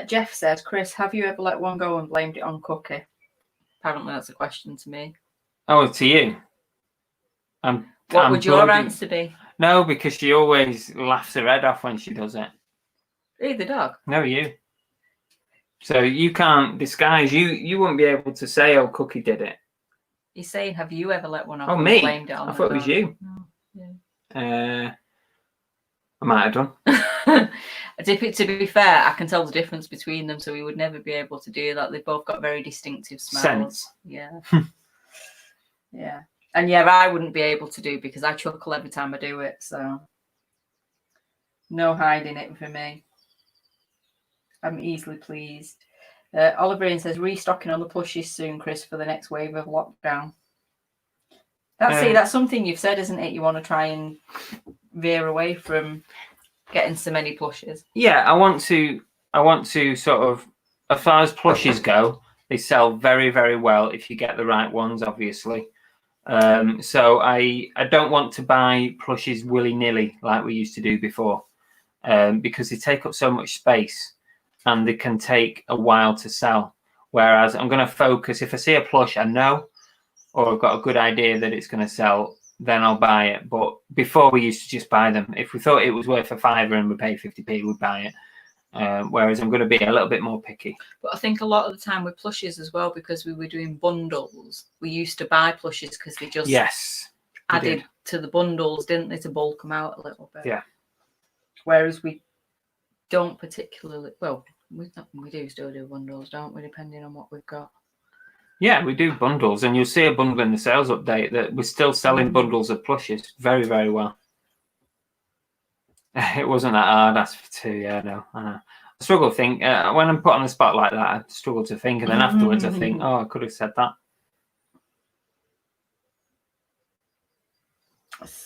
Jeff says, Chris, have you ever let one go and blamed it on Cookie? Apparently that's a question to me. Oh, to you? What would your answer be? No, because she always laughs her head off when she does it. The dog? No, you. So you can't disguise. You wouldn't be able to say, oh, Cookie did it. He's saying, have you ever let one off? Oh, me? Blamed it on I thought it was you. Oh, yeah. I might have done. To be fair, I can tell the difference between them, so we would never be able to do that. They've both got very distinctive smells. Scents. Yeah. Yeah. And yeah, I wouldn't be able to do because I chuckle every time I do it. So no hiding it for me. I'm easily pleased. Oliver Ian says, restocking on the plushies soon, Chris, for the next wave of lockdown. That's something you've said, isn't it? You want to try and veer away from getting so many plushies. Yeah, I want to sort of, as far as plushies go, they sell very, very well if you get the right ones, obviously. So I don't want to buy plushies willy-nilly like we used to do before, because they take up so much space and they can take a while to sell. Whereas I'm going to focus, if I see a plush I know, or I've got a good idea that it's going to sell, then I'll buy it. But before we used to just buy them. If we thought it was worth a fiver and we paid 50p, we'd buy it. Whereas I'm going to be a little bit more picky. But I think a lot of the time with plushies as well, because we were doing bundles, we used to buy plushies because they just added to the bundles, didn't they, to bulk them out a little bit. Yeah. Whereas we don't particularly, well, we do still do bundles, don't we, depending on what we've got. Yeah, we do bundles, and you'll see a bundle in the sales update that we're still selling bundles of plushies very, very well. It wasn't that hard, that's for two, yeah, no, I know. I struggle to think, when I'm put on the spot like that, I struggle to think, and then afterwards I think, oh, I could have said that.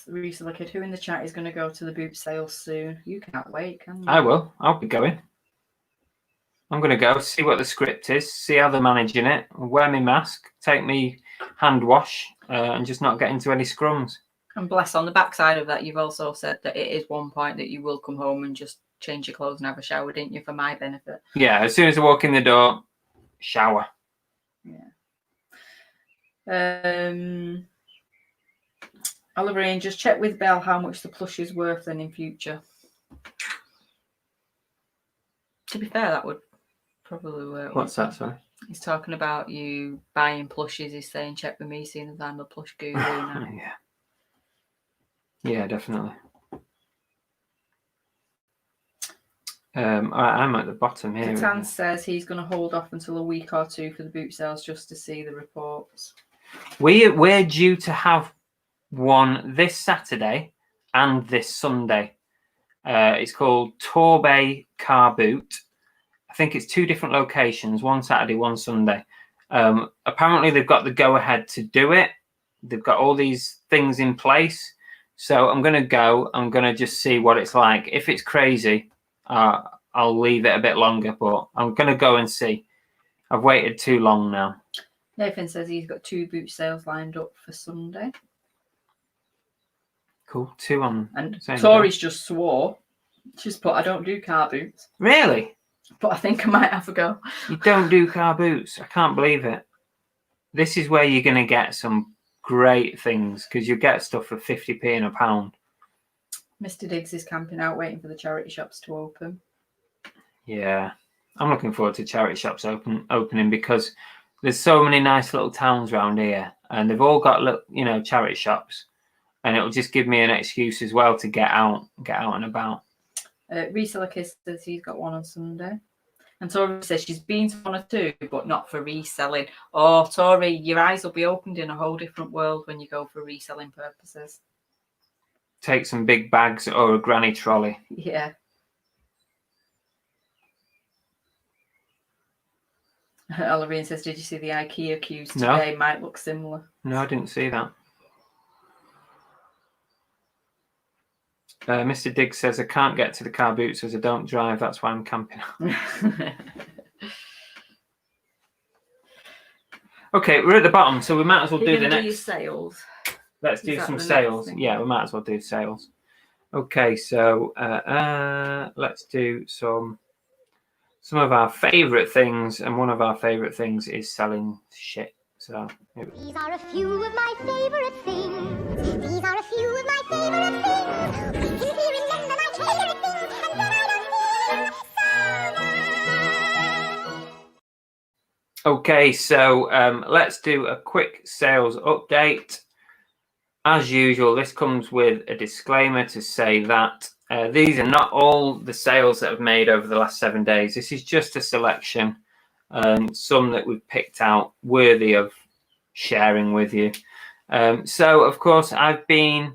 Reseller Kid, who in the chat is going to go to the boot sale soon? You can't wait, can you? I will, I'll be going. I'm going to go see what the script is, see how they're managing it, wear my mask, take me hand wash, and just not get into any scrums. And bless, on the backside of that, you've also said that it is one point that you will come home and just change your clothes and have a shower, didn't you, for my benefit? Yeah, as soon as I walk in the door, shower. Yeah. Oliver Ian, just check with Belle how much the plush is worth then in future. To be fair, that would probably work. What's that, sorry? He's talking about you buying plushies. He's saying check with me, seeing as I'm a plush guru now. Yeah. Yeah, definitely. I'm at the bottom here. Catan says he's going to hold off until a week or two for the boot sales just to see the reports. We're due to have one this Saturday and this Sunday. It's called Torbay Car Boot. I think it's two different locations, one Saturday, one Sunday. Apparently they've got the go-ahead to do it. They've got all these things in place. So I'm going to go. I'm going to just see what it's like. If it's crazy, I'll leave it a bit longer, but I'm going to go and see. I've waited too long now. Nathan says he's got 2 boot sales lined up for Sunday. Cool. 2 on. And Tori's just swore. She's put, I don't do car boots. Really? But I think I might have a go. You don't do car boots? I can't believe it. This is where you're going to get some great things, because you get stuff for 50p and a pound. Mr. Diggs is camping out waiting for the charity shops to open. Yeah. I'm looking forward to charity shops opening, because there's so many nice little towns around here, and they've all got little, charity shops, and it'll just give me an excuse as well to get out and about. Reseller Kiss says he's got one on Sunday. And Tori says she's been to one or two, but not for reselling. Oh, Tori, your eyes will be opened in a whole different world when you go for reselling purposes. Take some big bags or a granny trolley. Yeah. Olivine says, did you see the IKEA queues today? No. Might look similar. No, I didn't see that. Mr. Diggs says, I can't get to the car boots as I don't drive. That's why I'm camping out. Okay, we're at the bottom, so we might as well do the next. Sales. Let's do some sales. Yeah, we might as well do sales. Okay, so let's do some of our favourite things, and one of our favourite things is selling shit. So these are a few of my favourite things. These are a few of my favourite things. We simply remember my favourite things, and then I don't feel so bad. Okay, so let's do a quick sales update. As usual, this comes with a disclaimer to say that These are not all the sales that I've made over the last 7 days. This is just a selection, some that we've picked out worthy of sharing with you. So, of course, I've been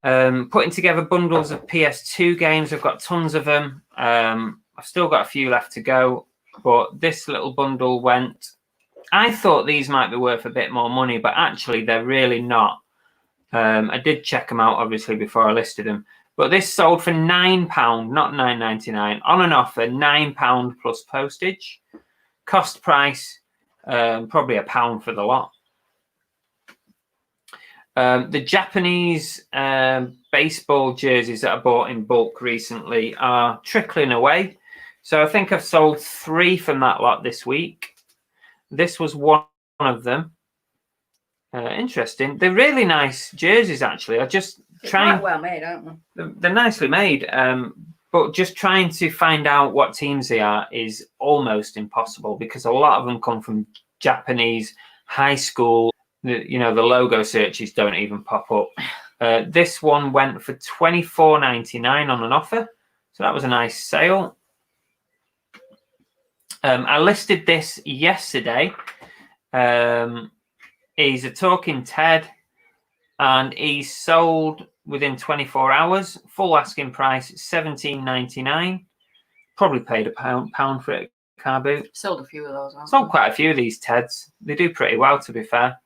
putting together bundles of PS2 games. I've got tons of them. I've still got a few left to go, but this little bundle went. I thought these might be worth a bit more money, but actually they're really not. I did check them out, obviously, before I listed them. But this sold for £9, not £9.99, on an offer, £9 plus postage. Cost price, probably £1 for the lot. The Japanese baseball jerseys that I bought in bulk recently are trickling away. So I think I've sold 3 from that lot this week. This was one of them. Interesting. They're really nice jerseys, actually. I just trying. Quite well made, aren't they? They're nicely made, but just trying to find out what teams they are is almost impossible because a lot of them come from Japanese high school. The logo searches don't even pop up. This one went for $24.99 on an offer, so that was a nice sale. I listed this yesterday. He's a talking Ted, and he's sold within 24 hours. Full asking price $17.99. Probably paid £1 for it. Car boot. Sold a few of those. Sold quite a few of these Teds. They do pretty well, to be fair.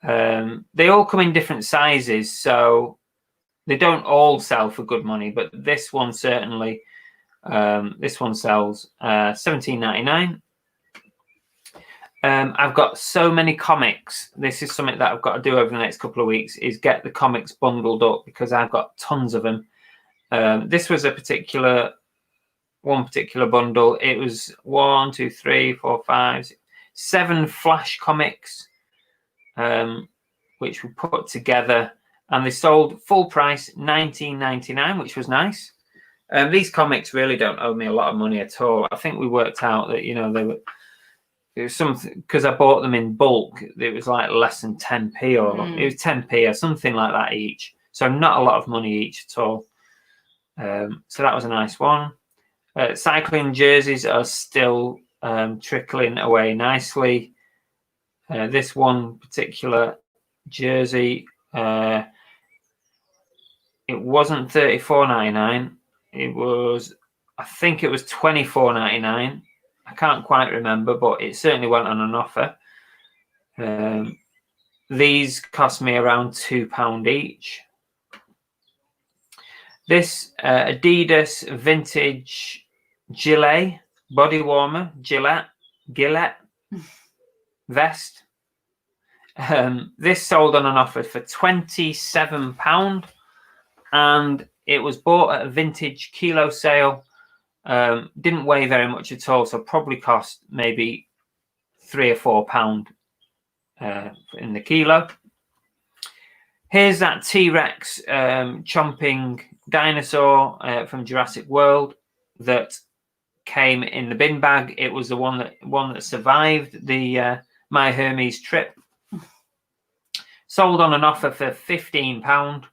They all come in different sizes, so they don't all sell for good money. But this one certainly. This one sells $17.99. I've got so many comics. This is something that I've got to do over the next couple of weeks, is get the comics bundled up because I've got tons of them. This was one particular bundle. It was 1, 2, 3, 4, 5, 7 Flash comics, which we put together, and they sold full price $19.99, which was nice. These comics really don't owe me a lot of money at all. I think we worked out that it was something because I bought them in bulk. It was like less than 10p, or it was 10p or something like that each. So not a lot of money each at all. So that was a nice one. Cycling jerseys are still trickling away nicely. This one particular jersey, it wasn't $34.99. I think it was $24.99. I can't quite remember, but it certainly went on an offer. These cost me around £2 each. This Adidas vintage Gillette body warmer, Gillette vest. This sold on an offer for £27, and it was bought at a vintage kilo sale. Didn't weigh very much at all, so probably cost maybe £3 or £4 in the kilo. Here's that T-Rex chomping dinosaur from Jurassic World that came in the bin bag. It was the one that survived the My Hermes trip. Sold on an offer for £15.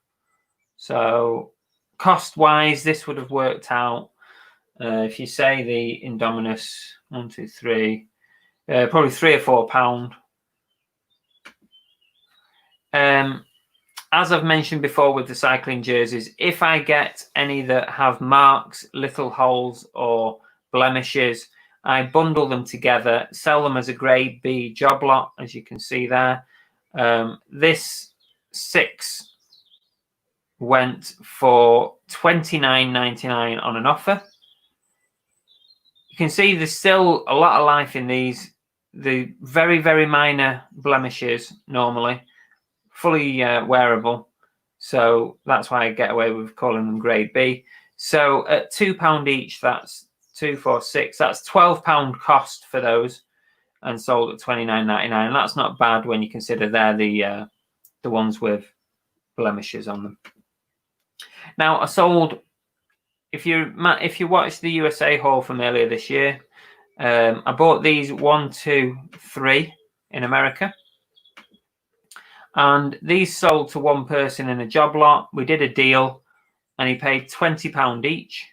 So cost-wise, this would have worked out. If you say the Indominus, 1, 2, 3, probably £3 or £4. As I've mentioned before with the cycling jerseys, if I get any that have marks, little holes, or blemishes, I bundle them together, sell them as a grade B job lot, as you can see there. This 6 went for $29.99 on an offer. You can see there's still a lot of life in these. The very, very minor blemishes normally, fully wearable. So that's why I get away with calling them grade B. So at £2 each, that's 2, 4, 6. That's £12 cost for those, and sold at $29.99. That's not bad when you consider they're the ones with blemishes on them. Now I sold. If you watched the USA haul from earlier this year, I bought these 1, 2, 3 in America, and these sold to one person in a job lot. We did a deal. and he paid £20 each.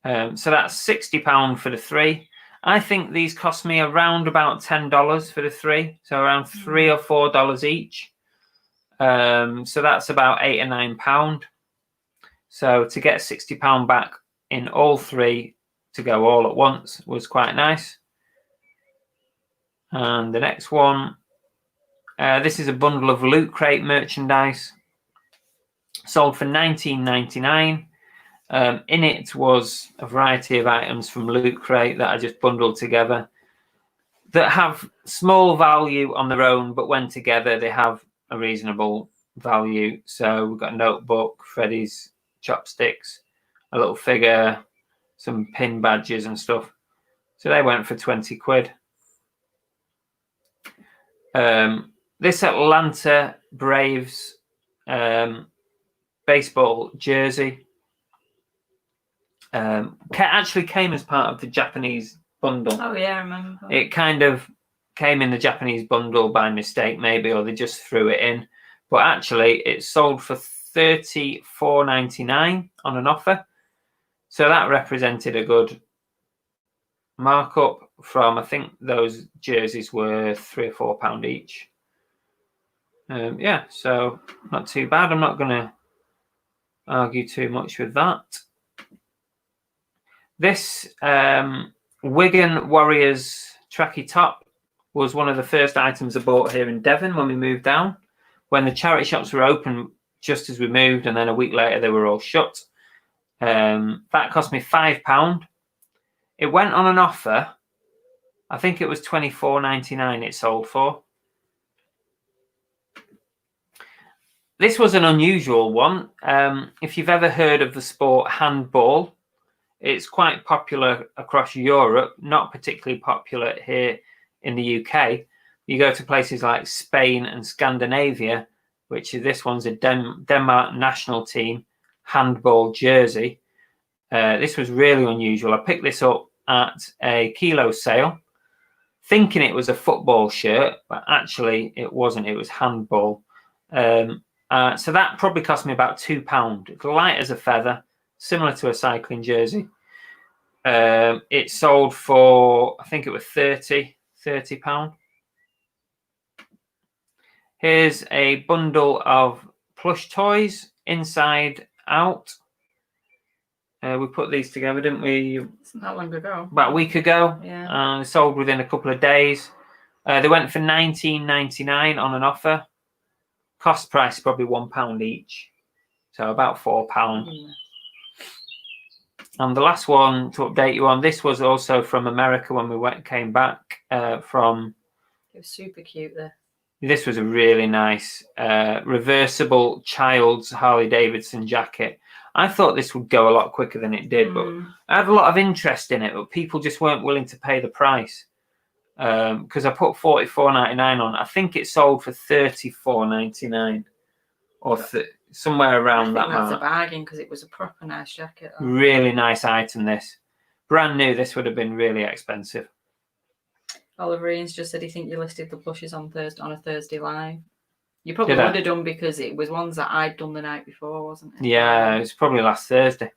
So that's £60 for the 3. I think these cost me around about $10 for the 3, so around $3 or $4 each. So that's about £8 or £9. So to get £60 back in all 3 to go all at once was quite nice. And the next one, this is a bundle of Loot Crate merchandise, sold for $19.99. In it was a variety of items from Loot Crate that I just bundled together that have small value on their own, but when together they have a reasonable value. So we've got a notebook, Freddy's chopsticks, a little figure, some pin badges and stuff. So they went for 20 quid. This Atlanta Braves baseball jersey actually came as part of the Japanese bundle. Oh yeah, I remember. It kind of came in the Japanese bundle by mistake, maybe, or they just threw it in. But actually, it sold for $34.99 on an offer. So that represented a good markup from, I think those jerseys were £3 or £4 each. Yeah, so not too bad. I'm not going to argue too much with that. This Wigan Warriors tracky top was one of the first items I bought here in Devon when we moved down. When the charity shops were open just as we moved, and then a week later they were all shut. That cost me £5. It went on an offer. I think it was $24.99 it sold for. This was an unusual one. If you've ever heard of the sport handball, it's quite popular across Europe, not particularly popular here in the UK. You go to places like Spain and Scandinavia, which is this one's a Denmark national team handball jersey. This was really unusual. I picked this up at a kilo sale, thinking it was a football shirt, but actually it wasn't. It was handball. So that probably cost me about £2. It's light as a feather, similar to a cycling jersey. It sold for, I think it was £30. Here's a bundle of plush toys, inside out. We put these together, didn't we? It's not long ago. About a week ago. Yeah. Sold within a couple of days. They went for $19.99 on an offer. Cost price probably £1 each, so about £4. Yeah. And the last one to update you on, this was also from America when we came back from. It was super cute there. This was a really nice reversible child's Harley Davidson jacket. I thought this would go a lot quicker than it did, but I had a lot of interest in it, but people just weren't willing to pay the price. Because I put $44.99 on. I think it sold for $34.99 or somewhere around that That's a mark. bargain because it was a proper nice jacket. Really nice item, this. Brand new, this would have been really expensive. Oliver Ian's just said he think you listed the plushes on a Thursday live. You probably Did I? would have done because it was ones that I'd done the night before, wasn't it? Yeah, it was probably last Thursday.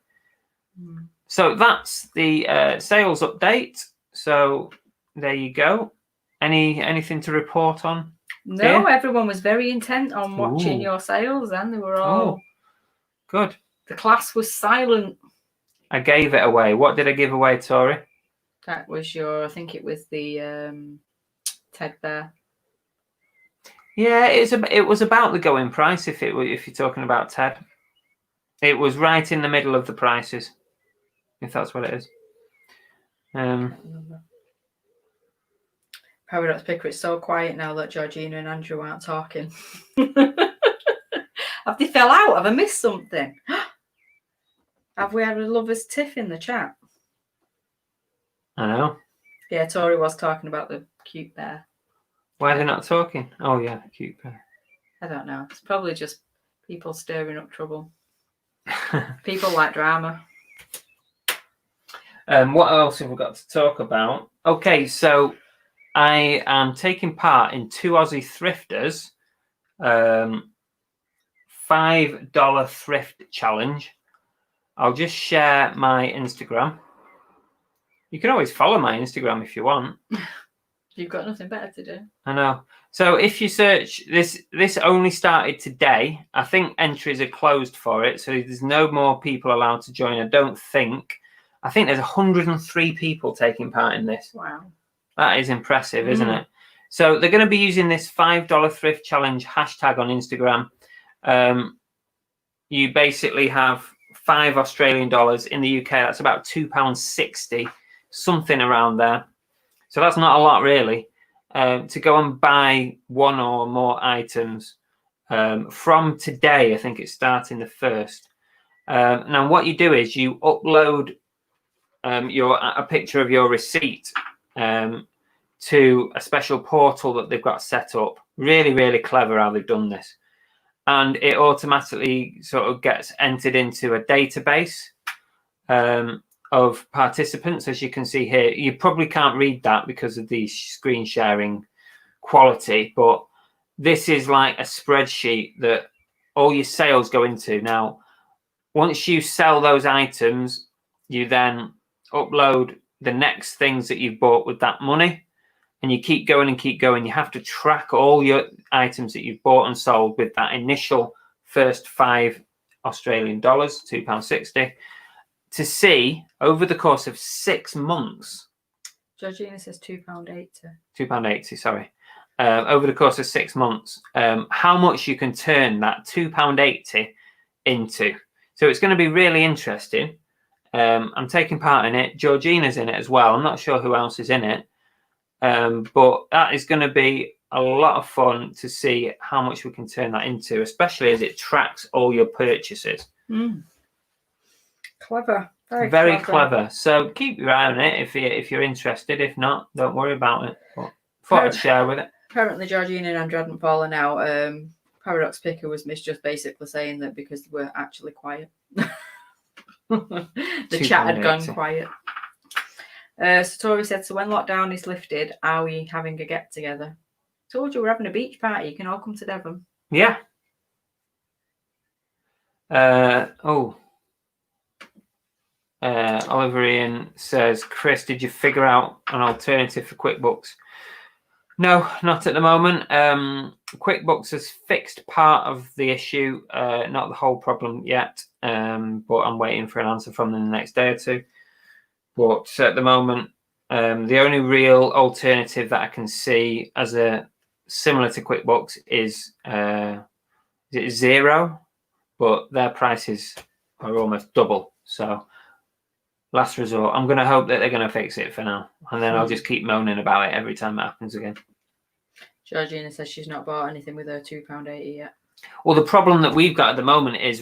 So that's the sales update. So there you go. Anything to report on? No, Yeah. everyone was very intent on watching Ooh. your sales, and they were all. Good. The class was silent. I gave it away. What did I give away, Tori? That was I think it was the Ted Bear. Yeah, it was about the going price. If you're talking about Ted, it was right in the middle of the prices. If that's what it is. Paradox Picker, it's so quiet now that Georgina and Andrew aren't talking. Have they fell out? Have I missed something? Have we had a lover's tiff in the chat? I know. Yeah, Tori was talking about the cute bear. Why are they not talking? Oh yeah, cute bear. I don't know. It's probably just people stirring up trouble. People like drama. What else have we got to talk about? Okay, so I am taking part in 2 Aussie thrifters 5 $5 thrift challenge. I'll just share my Instagram. You can always follow my Instagram if you want. You've got nothing better to do. I know. So if you search this only started today. I think entries are closed for it, so there's no more people allowed to join. I don't think. I think there's 103 people taking part in this. Wow. That is impressive, isn't it? So they're going to be using this $5 thrift challenge hashtag on Instagram. You basically have $5 in the UK. That's about £2.60, something around there. So that's not a lot, really, to go and buy one or more items from today. I think it's starting the 1st. Now, what you do is you upload a picture of your receipt to a special portal that they've got set up. Really, really clever how they've done this. And it automatically sort of gets entered into a database of participants. As you can see here, you probably can't read that because of the screen sharing quality, but this is like a spreadsheet that all your sales go into. Now, once you sell those items, you then upload the next things that you've bought with that money, and you keep going and keep going. You have to track all your items that you've bought and sold with that initial first $5 Australian, £2.60, to see over the course of 6 months. Georgina says £2.80. £2.80, sorry. Over the course of 6 months, how much you can turn that £2.80 into. So it's going to be really interesting. I'm taking part in it. Georgina's in it as well. I'm not sure who else is in it. But that is going to be a lot of fun to see how much we can turn that into, especially as it tracks all your purchases. Clever. Very clever. So keep your eye on it if you're interested. If not, don't worry about it. But thought I'd share with it. Apparently, Georgina and Andrew hadn't fallen out. Paradox Picker was just basically saying that because we're actually quiet. The chat had gone quiet. Satori said, so when lockdown is lifted, are we having a get together? Told you we're having a beach party. You can all come to Devon. Yeah. Oliver Ian says, Chris, did you figure out an alternative for QuickBooks? No, not at the moment. QuickBooks has fixed part of the issue, not the whole problem yet, but I'm waiting for an answer from them the next day or two. But at the moment, the only real alternative that I can see as a similar to QuickBooks is Xero, but their prices are almost double. So last resort, I'm going to hope that they're going to fix it for now, and then I'll just keep moaning about it every time it happens again. Georgina says she's not bought anything with her £2.80 yet. Well, the problem that we've got at the moment is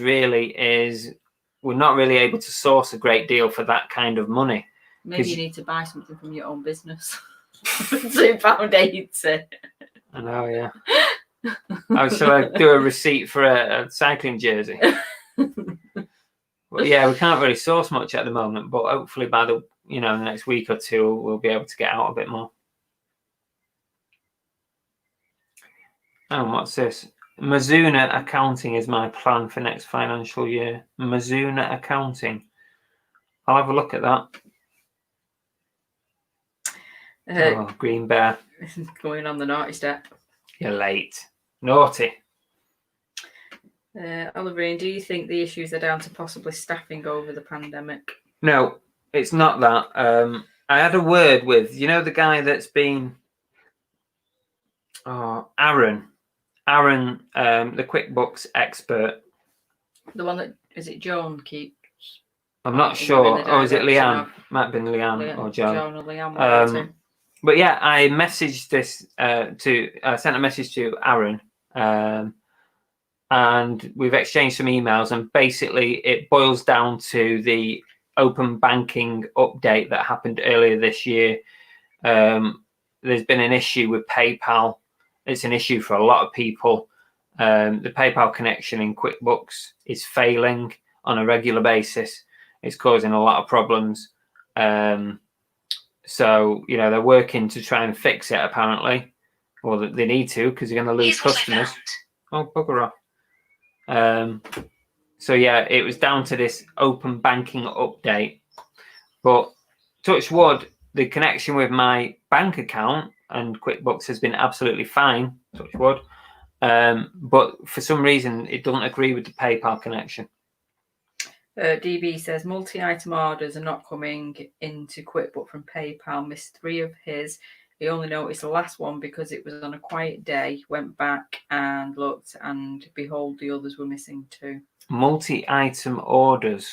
we're not really able to source a great deal for that kind of money. Maybe you need to buy something from your own business. £2.80. I know, yeah. Shall I do a receipt for a cycling jersey? Well, yeah, we can't really source much at the moment, but hopefully by the next week or two, we'll be able to get out a bit more. And what's this? Mazuna Accounting is my plan for next financial year. Mazuna Accounting. I'll have a look at that. Green Bear. Going on the naughty step. You're late. Naughty. Oliver, do you think the issues are down to possibly staffing over the pandemic? No, it's not that. I had a word with, the guy that's been... Aaron. Aaron, the QuickBooks expert. The one that, is it Joan keeps? I'm not sure. Or is it Leanne? Might have been Leanne or Joan. Joan or Leanne. But yeah, I messaged this sent a message to Aaron, and we've exchanged some emails, and basically it boils down to the open banking update that happened earlier this year. There's been an issue with PayPal. It's an issue for a lot of people. The PayPal connection in QuickBooks is failing on a regular basis. It's causing a lot of problems. So, they're working to try and fix it, apparently. Or they need to, because they're going to lose customers. Oh, bugger off. So yeah, it was down to this open banking update. But touch wood, the connection with my bank account and QuickBooks has been absolutely fine, touch wood. But for some reason, it doesn't agree with the PayPal connection. DB says multi-item orders are not coming into QuickBook from PayPal. Missed 3 of his. He only noticed the last one because it was on a quiet day. Went back and looked, and behold, the others were missing too. Multi-item orders.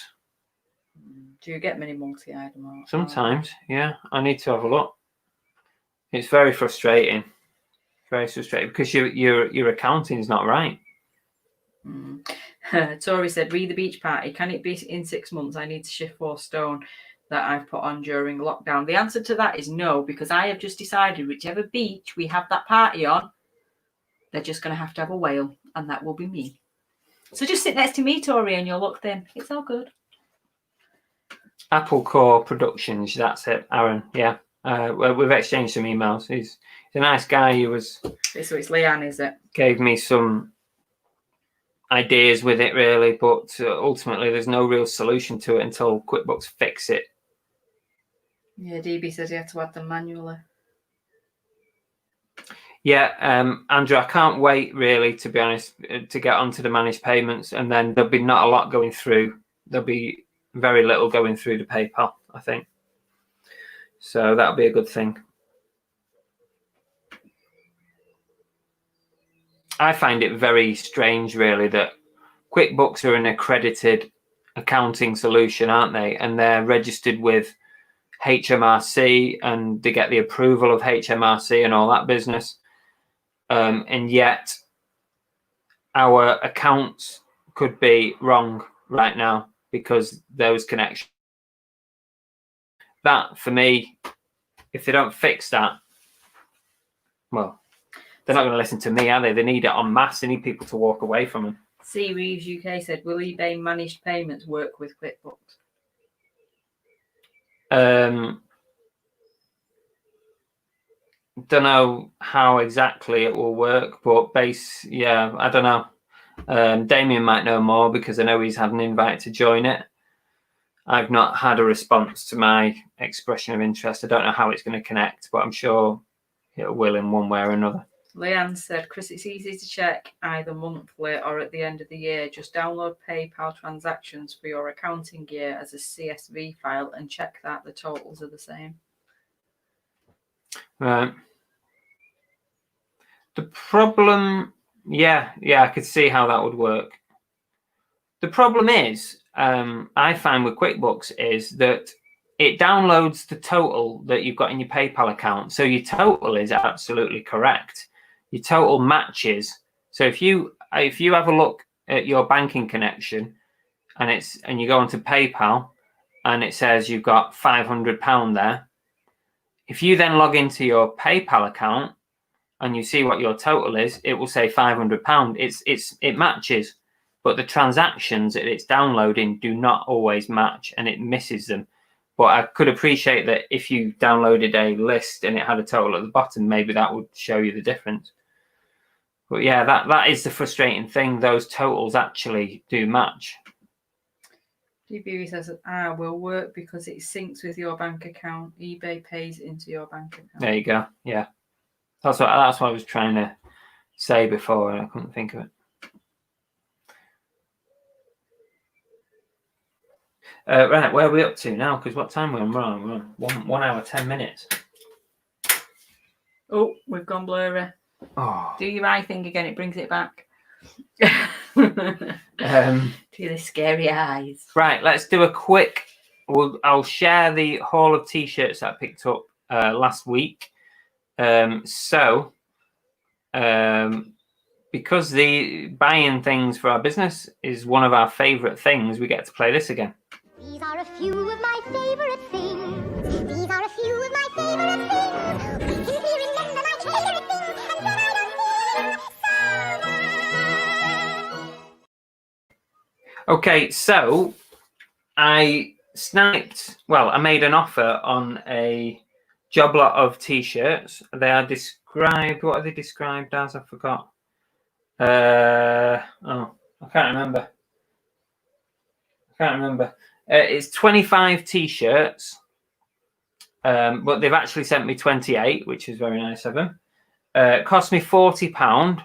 Do you get many multi-item orders? Sometimes, yeah. I need to have a look. It's very frustrating. Very frustrating because your accounting is not right. Tori said, read the beach party. Can it be in 6 months? I need to shift 4 stone that I've put on during lockdown. The answer to that is no, because I have just decided whichever beach we have that party on, they're just going to have a whale, and that will be me. So just sit next to me, Tori, and you'll look thin. It's all good. Apple Core Productions, that's it, Aaron. Yeah. We've exchanged some emails. He's a nice guy. He was. So it's Leanne, is it? Gave me some ideas with it, really, but ultimately there's no real solution to it until QuickBooks fix it. Yeah, DB says he had to add them manually. Yeah, Andrew, I can't wait, really, to be honest, to get onto the managed payments, and then there'll be not a lot going through. There'll be very little going through the PayPal, I think. So that'll be a good thing. I find it very strange, really, that QuickBooks are an accredited accounting solution, aren't they? And they're registered with HMRC, and they get the approval of HMRC and all that business. And yet our accounts could be wrong right now because those connections. That, for me, if they don't fix that, well, they're not going to listen to me, are they? They need it en masse. They need people to walk away from them. C. Reeves UK said, will eBay managed payments work with QuickBooks? Don't know how exactly it will work, but yeah, I don't know. Damien might know more because I know he's had an invite to join it. I've not had a response to my expression of interest. I don't know how it's going to connect, but I'm sure it will in one way or another. Leanne said, Chris, it's easy to check either monthly or at the end of the year. Just download PayPal transactions for your accounting year as a CSV file and check that the totals are the same. Right. The problem, yeah, I could see how that would work. The problem is, I find with QuickBooks is that it downloads the total that you've got in your PayPal account. So your total is absolutely correct. Your total matches. So if you have a look at your banking connection and you go onto PayPal and it says you've got £500 there, if you then log into your PayPal account and you see what your total is, it will say £500. It matches, but the transactions that it's downloading do not always match, and it misses them. But I could appreciate that if you downloaded a list and it had a total at the bottom, maybe that would show you the difference. But yeah, that is the frustrating thing. Those totals actually do match. DB says will work because it syncs with your bank account. eBay pays into your bank account. There you go. Yeah. That's what I was trying to say before, and I couldn't think of it. Right, where are we up to now? Because what time are we on? We're on 1 hour, 10 minutes. Oh, we've gone blurry. Oh. Do your eye thing again, it brings it back. Do the scary eyes. Right, let's do a quick. I'll share the haul of t-shirts that I picked up last week. Because the buying things for our business is one of our favorite things, we get to play this again. These are a few of my favorite things. These are a few of my favorite things. We can remember my favorite things, and then I don't feel so bad. Okay, so I made an offer on a job lot of t-shirts. They are described. What are they described as? I forgot. I can't remember. It's 25 t-shirts, but they've actually sent me 28, which is very nice of them. It cost me £40,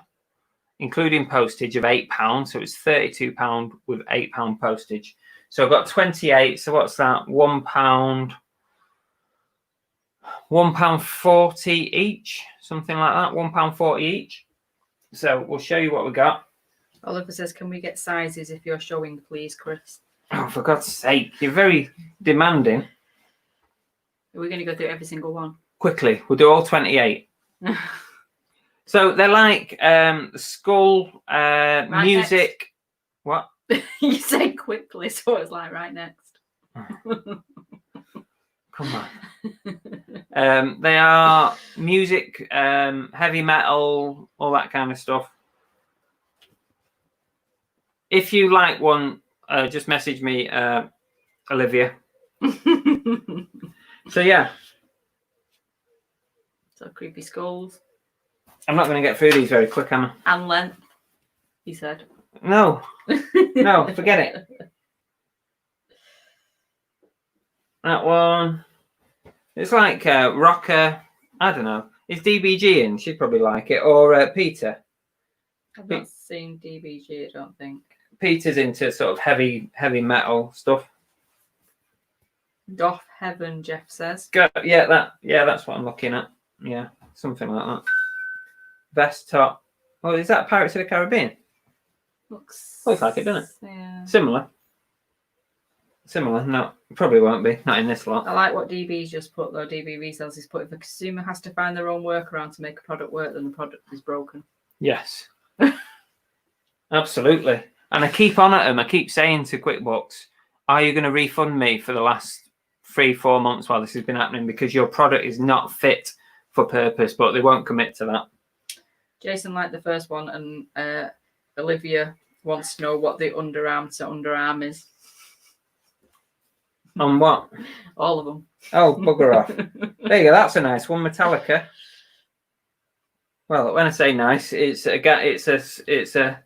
including postage of £8, so it's £32 with £8 postage. So I've got 28. So what's that? £1.40 each, something like that. £1.40 each. So we'll show you what we got. Oliver says, "Can we get sizes if you're showing, please, Chris?" Oh, for God's sake, you're very demanding. Are we going to go through every single one? Quickly, we'll do all 28. So they're like skull music. Next. What? You said quickly, so it's like right next. Come on. They are music, heavy metal, all that kind of stuff. If you like one, just message me, Olivia. So yeah. So creepy skulls. I'm not going to get through these very quick, am I? And length, he said. No. No, forget it. That one. It's like Rocker. I don't know. Is DBG in? She'd probably like it. Or Peter. I've not seen DBG, I don't think. Peter's into sort of heavy metal stuff. Doff Heaven, Jeff says. Yeah, that's what I'm looking at. Yeah, something like that. Vest top. Oh, is that Pirates of the Caribbean? Looks like it, doesn't it? Yeah. Similar. No, probably won't be. Not in this lot. I like what DB's just put though. DB Resellers is put, if a consumer has to find their own workaround to make a product work, then the product is broken. Yes. Absolutely. And I keep on at them. I keep saying to QuickBooks, are you going to refund me for the last 3-4 months while this has been happening, because your product is not fit for purpose? But they won't commit to that. Jason liked the first one, and Olivia wants to know what the underarm to underarm is. On what? All of them. Oh, bugger off. There you go. That's a nice one. Metallica. Well, when I say nice, it's a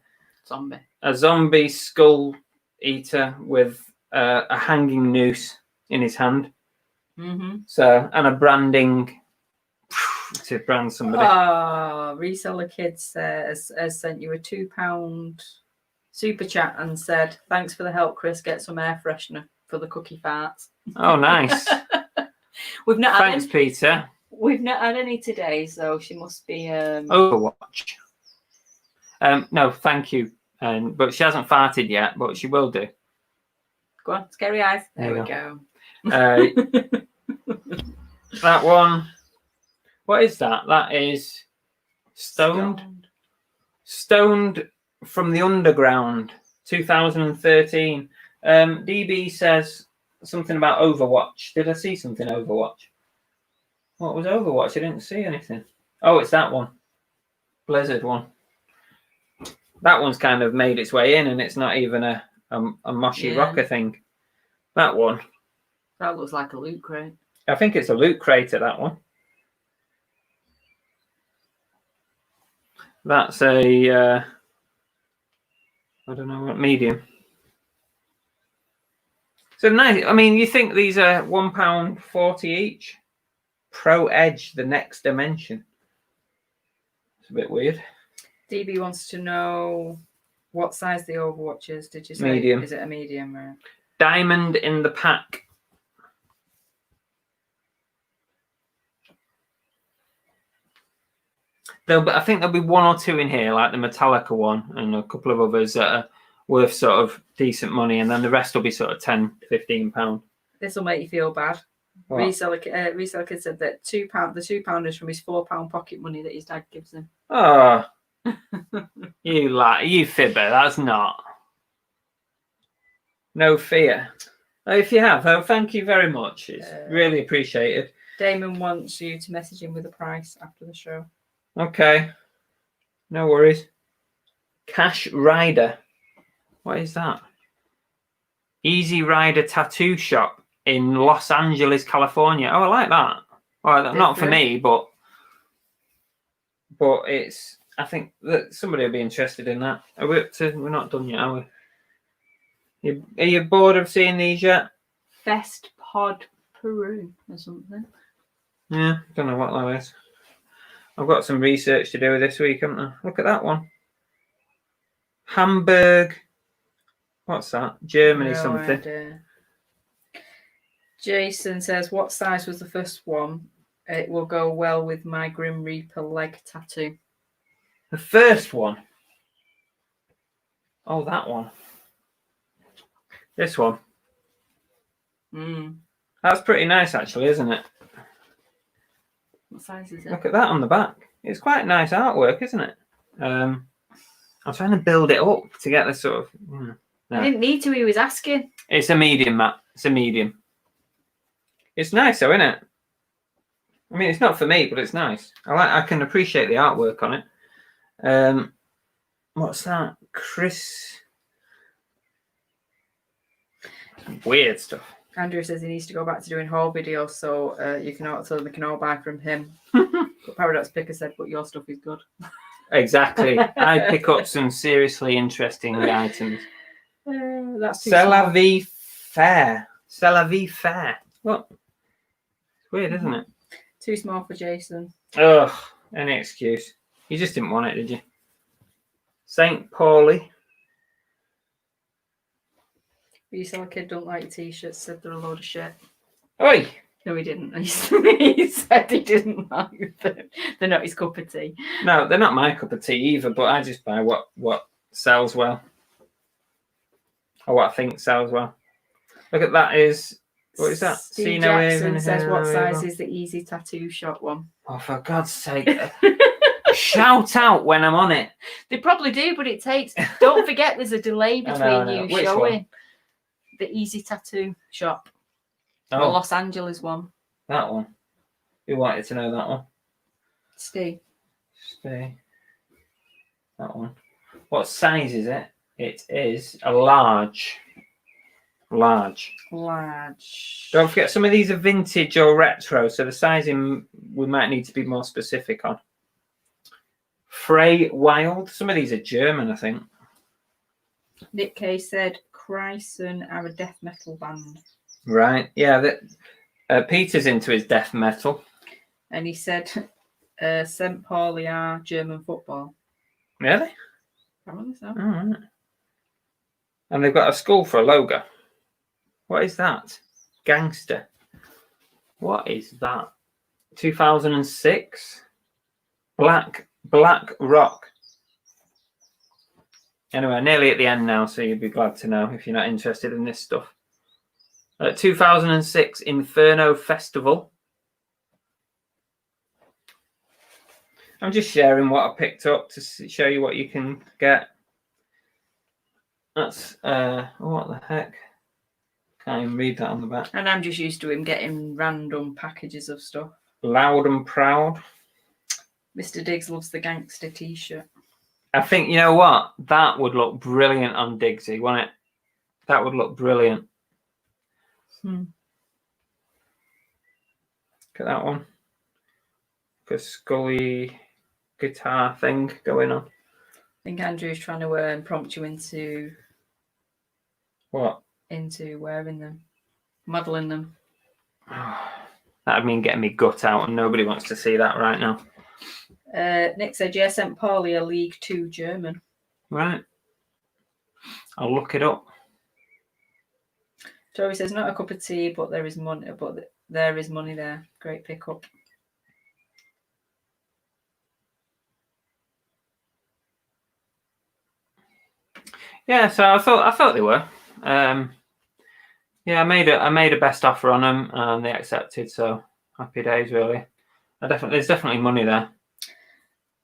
zombie. A zombie skull eater with a hanging noose in his hand. Mm-hmm. So, and a branding to brand somebody. Oh, Reseller Kids says has sent you a £2 super chat and said, "Thanks for the help, Chris. Get some air freshener for the cookie farts." Oh, nice. We've not. Thanks, Peter. We've not had any today, so she must be Overwatch. No, thank you. But she hasn't farted yet, but she will do. Go on, scary eyes. There we go. go. That one. What is that? That is Stoned from the Underground, 2013. DB says something about Overwatch. Did I see something Overwatch? What was Overwatch? I didn't see anything. Oh, it's that one. Blizzard one. That one's kind of made its way in, and it's not even a Moshi rocker thing. That one. That looks like a loot crate. I think it's a loot crate at that one. That's a, I don't know what, medium. So nice. I mean, you think these are £1.40 each? Pro Edge, the next dimension. It's a bit weird. DB wants to know what size the Overwatch is. Did you say? Medium. Is it a medium? Or... Diamond in the pack. I think there'll be one or two in here, like the Metallica one, and a couple of others that are worth sort of decent money, and then the rest will be sort of £10-15. This will make you feel bad. What? Reseller Kid said that the £2 is from his £4 pocket money that his dad gives him. Oh, you fibber. That's not. No fear. If you have, thank you very much. It's really appreciated. Damon wants you to message him with a price after the show. Okay. No worries. Cash Rider. What is that? Easy Rider Tattoo Shop in Los Angeles, California. Oh, I like that. Well, not for me, but it's I think that somebody will be interested in that. Are we up to? We're not done yet, are we? Are you bored of seeing these yet? Best Pod Peru or something. Yeah, don't know what that is. I've got some research to do this week, haven't I? Look at that one. Hamburg. What's that? Germany No something. idea. Jason says, what size was the first one? It will go well with my Grim Reaper leg tattoo. The first one. Oh, that one. This one. That's pretty nice, actually, isn't it? What size is it? Look at that on the back. It's quite nice artwork, isn't it? I'm trying to build it up to get the sort of... no. I didn't need to, he was asking. It's a medium, Matt. It's a medium. It's nice, though, isn't it? I mean, it's not for me, but it's nice. I can appreciate the artwork on it. What's that? Chris... Weird stuff. Andrew says he needs to go back to doing haul videos, so so they can all buy from him. But Paradox Picker said, but your stuff is good. Exactly. I pick up some seriously interesting items. That's too C'est la small. vie faire. C'est la vie faire. What? It's weird, isn't it? Too small for Jason. Ugh, any excuse. You just didn't want it, did you? St. Pauli. Reseller Kid don't like your t-shirts, said they're a load of shit. Oi! No, he didn't. He said he didn't like them. They're not his cup of tea. No, they're not my cup of tea either, but I just buy what sells well. Or what I think sells well. Look at that is... What is that? Steve See no Jackson even, says, hear what no size evil. is the easy tattoo shop one? Oh, for God's sake. Shout out when I'm on it. They probably do, but it takes... Don't forget there's a delay I between know. you Which showing. one? The easy tattoo shop. Oh, The Los Angeles one. that one. Who wanted to know that one? Steve. Stay. That one. What size is it? It is a large. Large. Large. Don't forget, some of these are vintage or retro, so the sizing we might need to be more specific on. Frey Wild. Some of these are German, I think. Nick Kay said, Chryson are a death metal band. Right. Yeah. Peter's into his death metal. And he said, St. Pauli are German football. Really? Apparently so. All right. And they've got a skull for a logo. What is that? Gangster. What is that? 2006? Black Rock. Anyway, nearly at the end now, so you'd be glad to know if you're not interested in this stuff. 2006 Inferno Festival. I'm just sharing what I picked up to show you what you can get. That's, what the heck? Can't even read that on the back. And I'm just used to him getting random packages of stuff. Loud and Proud. Mr. Diggs loves the gangster t-shirt. I think, you know what? That would look brilliant on Diggsy, wouldn't it? That would look brilliant. Look at that one. Got a Scully guitar thing going on. I think Andrew's trying to prompt you into What? into wearing them, modelling them. That'd mean getting me gut out, and nobody wants to see that right now. Nick said, yeah, St. Pauli are League 2 German. Right. I'll look it up. Tori says, not a cup of tea, but there is money. But there is money there. Great pickup. Yeah, so I thought they were. Yeah, I made a best offer on them, and they accepted. So happy days, really. There's definitely money there.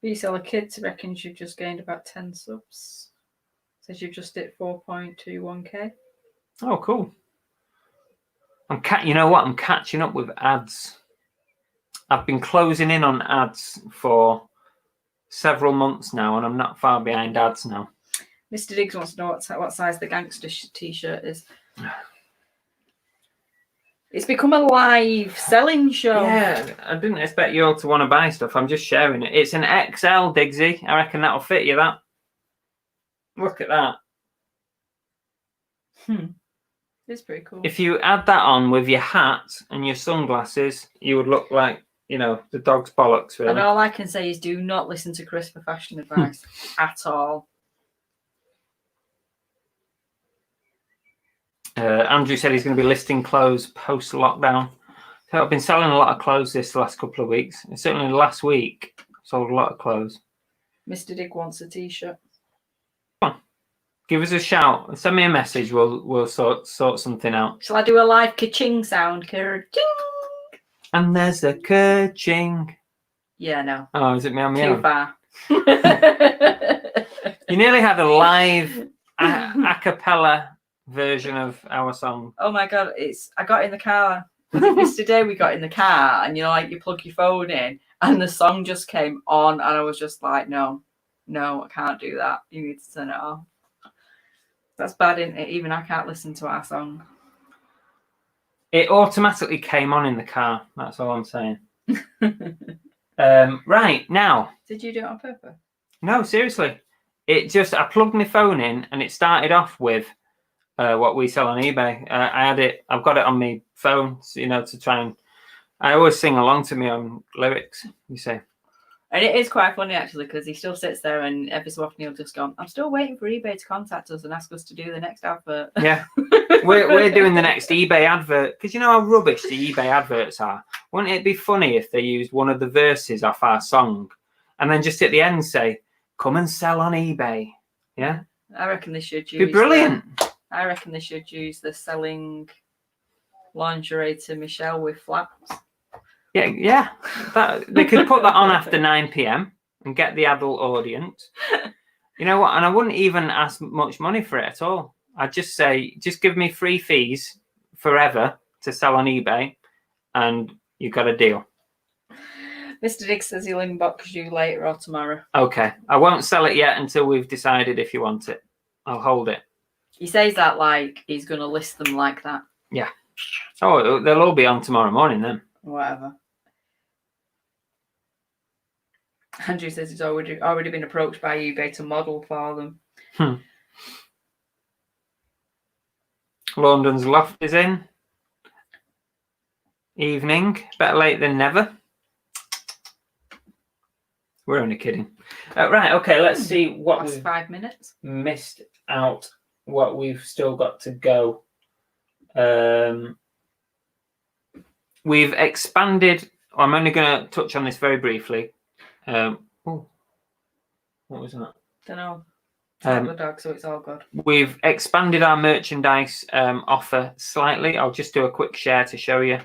Reseller Kids reckons you've just gained about 10 subs. Says you've just hit 4.21k. Oh, cool. You know what? I'm catching up with ads. I've been closing in on ads for several months now, and I'm not far behind ads now. Mr. Diggs wants to know what size the gangster t-shirt is. It's become a live selling show. Yeah, I didn't expect you all to want to buy stuff. I'm just sharing it. It's an XL, Diggsy. I reckon that'll fit you, that. Look at that. It's pretty cool. If you add that on with your hat and your sunglasses, you would look like, you know, the dog's bollocks, really. And all I can say is do not listen to Chris for fashion advice at all. Andrew said he's going to be listing clothes post-lockdown. So I've been selling a lot of clothes this last couple of weeks. Certainly last week, sold a lot of clothes. Mr. Dick wants a t-shirt. Come on, give us a shout. Send me a message. We'll sort something out. Shall I do a live ka-ching sound? Ka-ching! And there's a ka-ching. Yeah, no. Oh, is it me on my Too own? far. You nearly had a live a cappella version of our song. Oh my god, I got in the car. Was it yesterday we got in the car and you plug your phone in and the song just came on and I was just like, no, I can't do that. You need to turn it off. That's bad, isn't it? Even I can't listen to our song. It automatically came on in the car. That's all I'm saying. Right, now. Did you do it on purpose? No, seriously. I plugged my phone in and it started off with what we sell on eBay. I've got it on my phone, so, to try and, I always sing along to my own lyrics, you say. And it is quite funny actually, because he still sits there and every so often he'll just go, I'm still waiting for eBay to contact us and ask us to do the next advert. Yeah, we're doing the next eBay advert, because you know how rubbish the eBay adverts are. Wouldn't it be funny if they used one of the verses off our song and then just at the end say, come and sell on eBay? Yeah, I reckon they should use. It'd be brilliant. I reckon they should use the selling lingerie to Michelle with flaps. Yeah. They could put that on after 9 p.m. and get the adult audience. You know what? And I wouldn't even ask much money for it at all. I'd just say, just give me free fees forever to sell on eBay, and you've got a deal. Mr. Diggs says he'll inbox you later or tomorrow. Okay. I won't sell it yet until we've decided if you want it. I'll hold it. He says that like he's going to list them like that. Yeah. Oh, they'll all be on tomorrow morning then. Whatever. Andrew says he's already been approached by eBay to model for them. London's Loft is in. Evening. Better late than never. We're only kidding. Right, okay, let's see what Last we've 5 minutes. missed out, what we've still got to go. We've expanded. I'm only going to touch on this very briefly. What was that? Don't know. The dog, so it's all good. We've expanded our merchandise offer slightly. I'll just do a quick share to show you.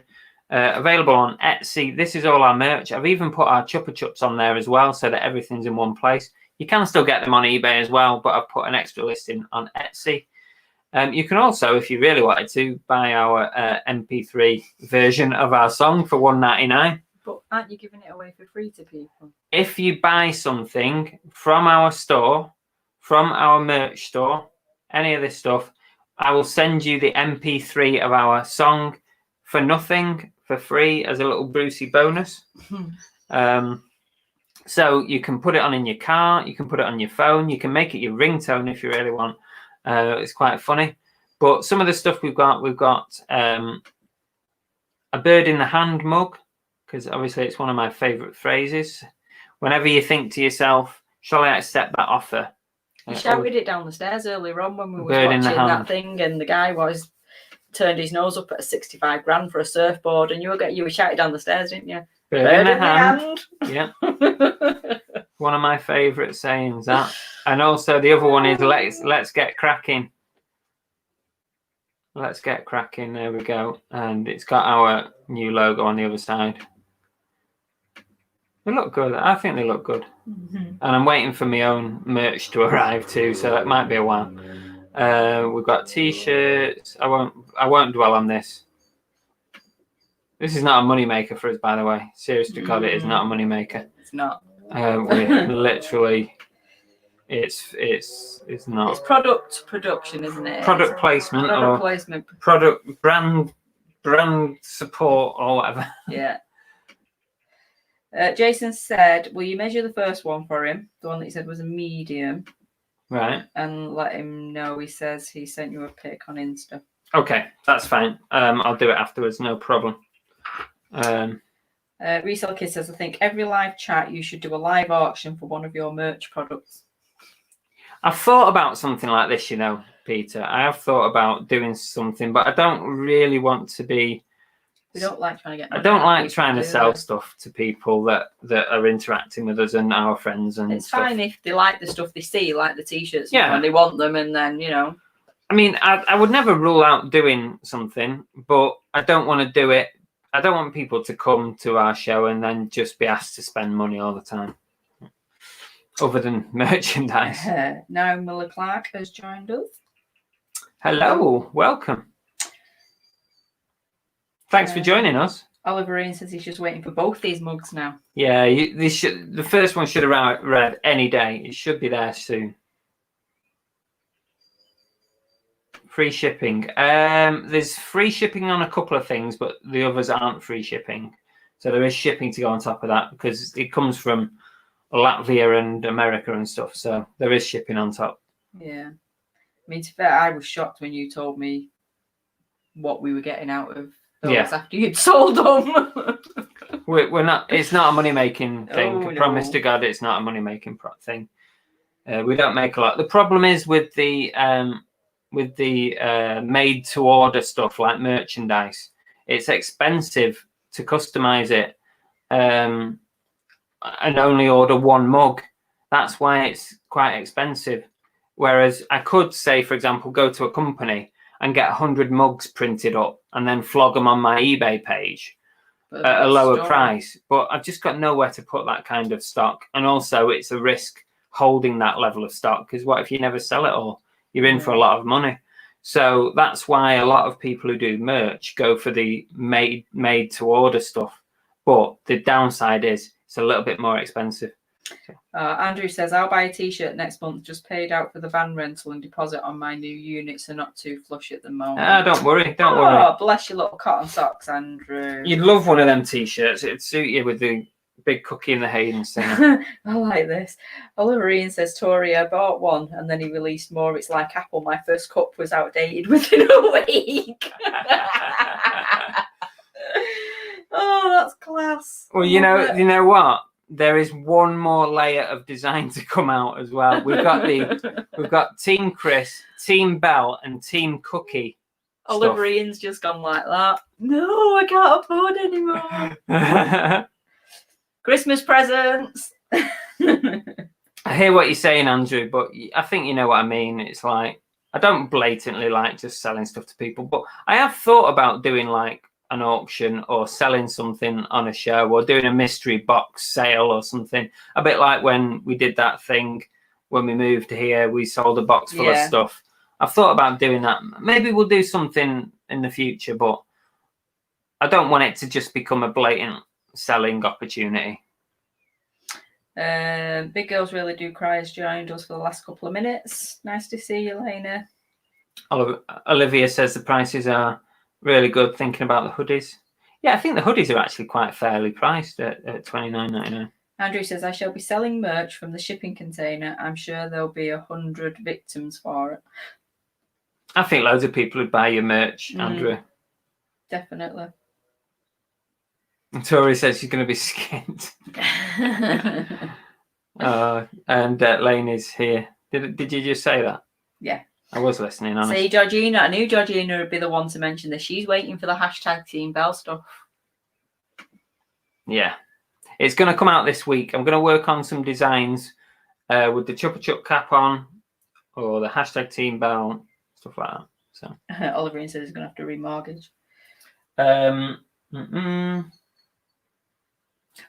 Available on Etsy. This is all our merch. I've even put our Chupa Chups on there as well, so that everything's in one place. You can still get them on eBay as well, but I've put an extra listing on Etsy. You can also, if you really wanted to, buy our MP3 version of our song for $1.99. But aren't you giving it away for free to people? If you buy something from our store, from our merch store, any of this stuff, I will send you the MP3 of our song for nothing, for free, as a little Brucey bonus. So you can put it on in your car, you can put it on your phone, you can make it your ringtone if you really want. It's quite funny. But some of the stuff we've got a bird in the hand mug, because obviously it's one of my favourite phrases. Whenever you think to yourself, shall I accept that offer? You shouted it down the stairs earlier on when we were Bird in watching the hand. that thing, and the guy turned his nose up at 65 grand for a surfboard, and you were shouting down the stairs, didn't you? Bird in the hand. Yeah. One of my favourite sayings, that. And also the other one is let's get cracking. Let's get cracking. There we go. And it's got our new logo on the other side. They look good. I think they look good. And I'm waiting for my own merch to arrive too, so that might be a while. We've got t-shirts. I won't dwell on this. This is not a money maker for us, by the way. Seriously to God, it is not a money maker. It's not. We're literally, it's not. It's product production, isn't it? Product placement Product or placement. product brand brand support or whatever. Yeah. Jason said, will you measure the first one for him? The one that he said was a medium. Right. And let him know. He says he sent you a pic on Insta. Okay, that's fine. I'll do it afterwards, no problem. Resell Kid says, I think every live chat you should do a live auction for one of your merch products. I've thought about something like this, you know, Peter. I have thought about doing something, but I don't really want to be. We don't like trying to get. I don't like people, trying to do sell we? stuff to people that are interacting with us and our friends and It's stuff. fine if they like the stuff they see, like the t-shirts, Yeah. and they want them, and then I mean, I would never rule out doing something, but I don't want to do it. I don't want people to come to our show and then just be asked to spend money all the time, other than merchandise. Now Miller Clark has joined us. Hello, welcome. Thanks for joining us. Oliver Ian says he's just waiting for both these mugs now. Yeah, the first one should have read any day. It should be there soon. Free shipping. There's free shipping on a couple of things, but the others aren't free shipping. So there is shipping to go on top of that because it comes from Latvia and America and stuff. So there is shipping on top. Yeah. I mean, to be fair, I was shocked when you told me what we were getting out of those after you'd sold them. We're not. It's not a money making thing. Oh, I promise no. to God, it's not a money making thing. We don't make a lot. The problem is with the made to order stuff like merchandise. It's expensive to customize it and only order one mug. That's why it's quite expensive. Whereas I could say, for example, go to a company and get 100 mugs printed up and then flog them on my eBay page at a lower price. But I've just got nowhere to put that kind of stock. And also it's a risk holding that level of stock because what if you never sell it all? You're in for a lot of money. So that's why a lot of people who do merch go for the made to order stuff. But the downside is it's a little bit more expensive. Andrew says, I'll buy a t-shirt next month. Just paid out for the van rental and deposit on my new unit, so not too flush at the moment. Don't worry. Don't Oh, worry. bless your little cotton socks, Andrew. You'd love one of them t-shirts. It'd suit you with the big cookie in the Hayden singer. I like this. Oliver Ian says, Tori, I bought one and then he released more. It's like Apple. My first cup was outdated within a week. Oh, that's class. Well, you know what? There is one more layer of design to come out as well. We've got Team Chris, Team Bell, and Team Cookie. Oliver Ian's just gone like that. No, I can't afford anymore. Christmas presents. I hear what you're saying, Andrew, but I think you know what I mean. It's like I don't blatantly like just selling stuff to people, but I have thought about doing like an auction or selling something on a show or doing a mystery box sale or something. A bit like when we did that thing when we moved here, we sold a box full of stuff. I've thought about doing that. Maybe we'll do something in the future, but I don't want it to just become a blatant selling opportunity. Big Girls Really Do Cry has joined us for the last couple of minutes. Nice to see you, Lena. Olivia says the prices are really good, thinking about the hoodies. Yeah, I think the hoodies are actually quite fairly priced at $29.99. Andrew says, I shall be selling merch from the shipping container. I'm sure there'll be 100 victims for it. I think loads of people would buy your merch, Andrew. Definitely. Tori says she's going to be skinned. And Lane is here. Did you just say that? Yeah. I was listening, honestly. See, Georgina, I knew Georgina would be the one to mention this. She's waiting for the hashtag Team Bell stuff. Yeah. It's going to come out this week. I'm going to work on some designs with the Chupa Chup cap on or the hashtag Team Bell, stuff like that. So Oliver says he's going to have to remortgage.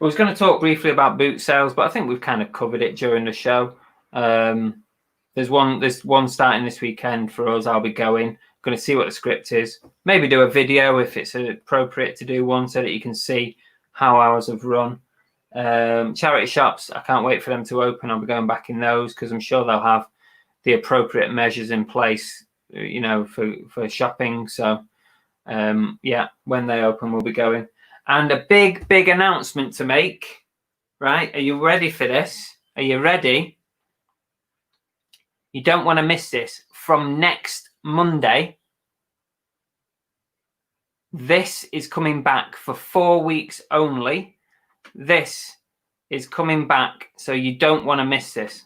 I was going to talk briefly about boot sales, but I think we've kind of covered it during the show. There's one starting this weekend for us. I'll be going to see what the script is. Maybe do a video if it's appropriate to do one so that you can see how ours have run. Charity shops, I can't wait for them to open. I'll be going back in those because I'm sure they'll have the appropriate measures in place, for shopping. So Yeah, when they open, we'll be going. And a big announcement to make. Right? Are you ready for this? Are you ready? You don't want to miss this. From next Monday, this is coming back for 4 weeks only. This is coming back, so you don't want to miss this.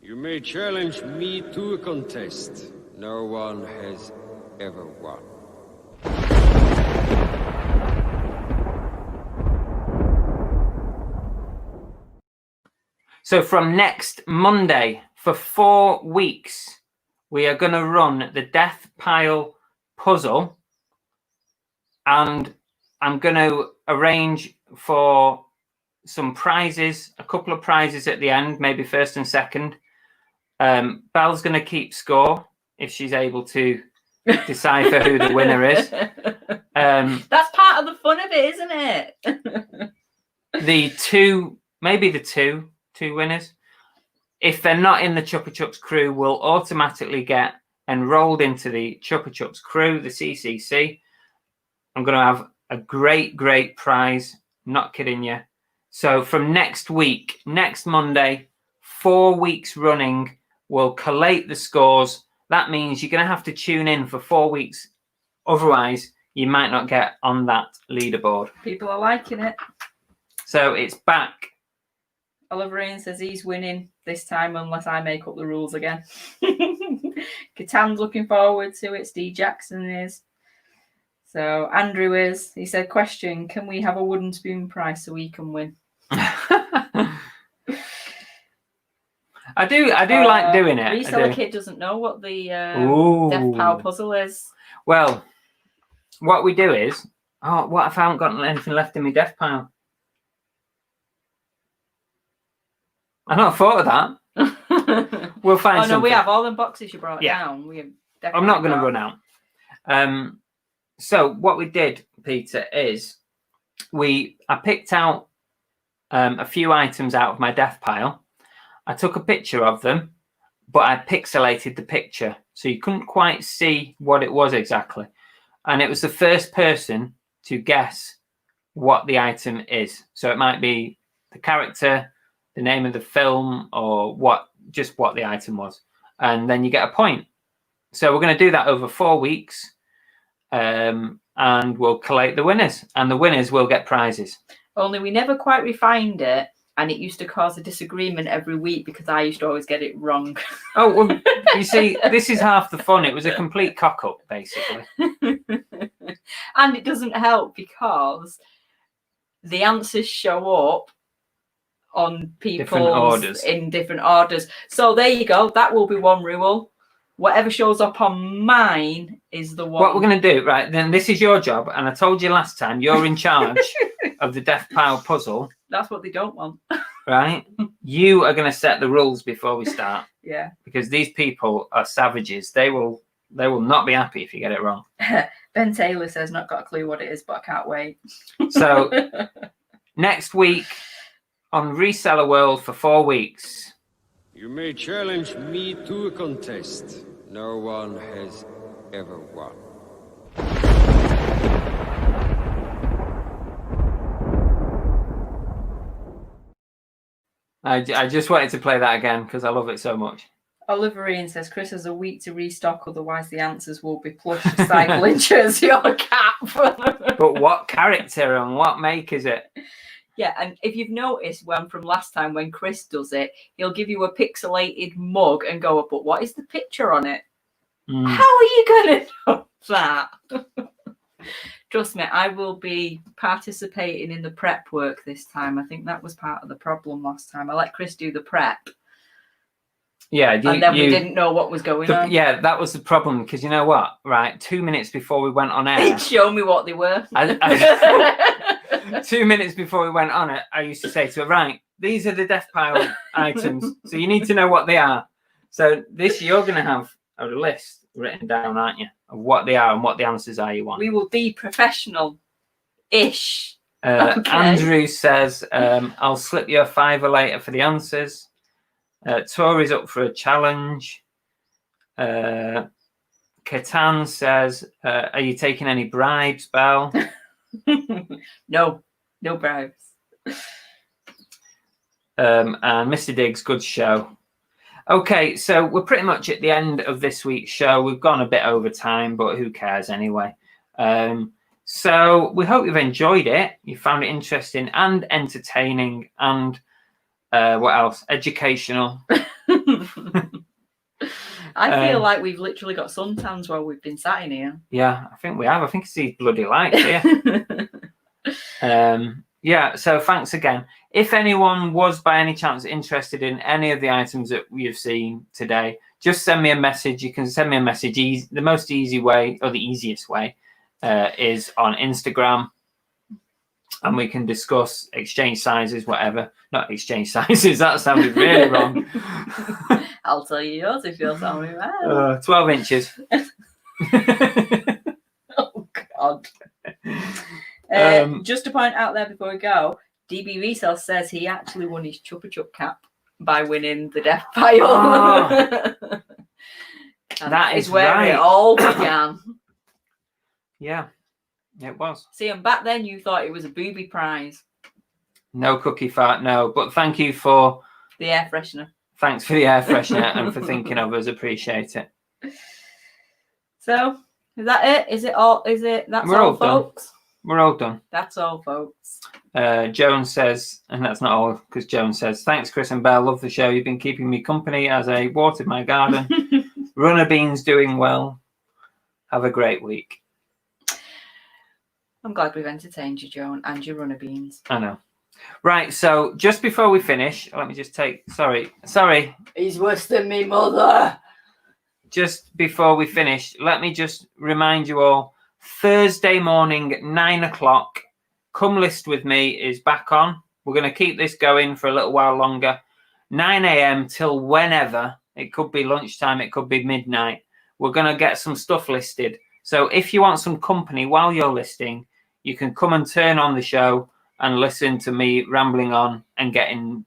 You may challenge me to a contest. No one has ever won. So from next Monday, for 4 weeks, we are going to run the death pile puzzle, and I'm going to arrange for some prizes, a couple of prizes at the end, maybe first and second. Belle's going to keep score if she's able to decipher who the winner is. That's part of the fun of it, isn't it? The two winners, if they're not in the Chupa Chups crew, will automatically get enrolled into the Chupa Chups crew, the CCC. I'm going to have a great prize. Not kidding you. So from next week, next Monday, 4 weeks running, we'll collate the scores. That means you're going to have to tune in for 4 weeks. Otherwise, you might not get on that leaderboard. People are liking it. So it's back. Oliver Ian says he's winning this time unless I make up the rules again. Catan's looking forward to it. Steve Jackson is. So Andrew is. He said, question, can we have a wooden spoon prize so we can win? I do like doing it. Reseller Kid doesn't know what the Death Pile puzzle is. Well, what we do is, what if I haven't got anything left in my death pile? I not thought of that. We'll find something. No, we have all them boxes you brought down. I'm not going to run out. So what we did, Peter, is I picked out a few items out of my death pile. I took a picture of them, but I pixelated the picture, so you couldn't quite see what it was exactly. And it was the first person to guess what the item is. So it might be the character, the name of the film, or what the item was. And then you get a point. So we're going to do that over 4 weeks. And we'll collate the winners. And the winners will get prizes. Only we never quite refined it. And it used to cause a disagreement every week because I used to always get it wrong. Oh, well, you see, this is half the fun. It was a complete cock-up, basically. And it doesn't help because the answers show up on people's in different orders. So there you go. That will be one rule. Whatever shows up on mine is the one. What we're going to do, right, then this is your job. And I told you last time, you're in charge of the death pile puzzle. That's what they don't want. Right? You are going to set the rules before we start. Yeah. Because these people are savages. They will not be happy if you get it wrong. Ben Taylor says, not got a clue what it is, but I can't wait. So next week on Reseller World for 4 weeks. You may challenge me to a contest. No one has ever won. I just wanted to play that again because I love it so much. Oliver Ian says, Chris has a week to restock, otherwise the answers will be plush, cycling, jersey or cap. But what character and what make is it? Yeah, and if you've noticed from last time when Chris does it, he'll give you a pixelated mug and go, but what is the picture on it? How are you going to know that? Trust me, I will be participating in the prep work this time. I think that was part of the problem last time. I let Chris do the prep. Yeah. And then we didn't know what was going on. Yeah, that was the problem. Because you know what? Right, 2 minutes before we went on air. He'd show me what they were. 2 minutes before we went on it, I used to say to her, right, these are the death pile items. So you need to know what they are. So you're going to have a list written down, aren't you, of what they are and what the answers are you want. We will be professional-ish. Okay. Andrew says, I'll slip you a $5 later for the answers. Tori's up for a challenge. Catan says, are you taking any bribes, Belle? No bribes. And Mr. Diggs, good show. Okay, so we're pretty much at the end of this week's show. We've gone a bit over time, but who cares anyway? So we hope you've enjoyed it. You found it interesting and entertaining and what else? Educational. I feel like we've literally got suntans while we've been sat in here. Yeah, I think we have. I think it's these bloody lights here. Yeah, so thanks again. If anyone was by any chance interested in any of the items that we've seen today, just send me a message. You can send me a message. The most easy way, or the easiest way, is on Instagram. And we can discuss exchange sizes, whatever. Not exchange sizes, that sounded really wrong. I'll tell you yours if you'll tell me mine. 12 inches. Oh, God. Just to point out there before we go, DB Resell says he actually won his Chupa Chup cap by winning the death pile. Oh, that is where right. it all began. Yeah, it was. See, and back then you thought it was a booby prize. No cookie fart, no. But thank you for the air freshener. Thanks for the air freshener and for thinking of us. Appreciate it. So, is that it? Is it all? Is it? That's We're all done. folks. We're all done. That's all, folks. Joan says, and that's not all, because Joan says, thanks, Chris and Belle. Love the show. You've been keeping me company as I watered my garden. Runner beans doing well. Have a great week. I'm glad we've entertained you, Joan, and your runner beans. I know. Right, so just before we finish, let me just take... Sorry. He's worse than me, mother. Just before we finish, let me just remind you all, Thursday morning, 9 o'clock, Come List With Me is back on. We're going to keep this going for a little while longer. 9 a.m. till whenever. It could be lunchtime. It could be midnight. We're going to get some stuff listed. So if you want some company while you're listing, you can come and turn on the show and listen to me rambling on and getting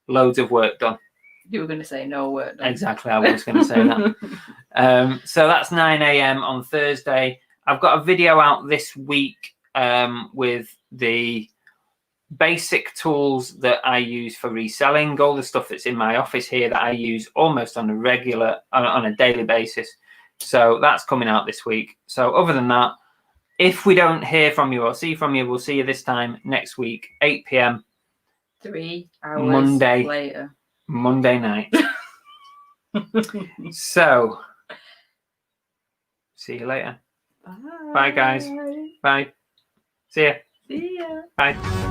loads of work done. You were going to say no work done. Exactly. I was going to say that. So that's 9 a.m. on Thursday. I've got a video out this week with the basic tools that I use for reselling, all the stuff that's in my office here that I use almost on a daily basis. So that's coming out this week. So other than that, if we don't hear from you or see from you, we'll see you this time next week, 8 p.m. 3 hours later. Monday night. So, see you later. Bye, guys. Bye. See ya. See ya. Bye.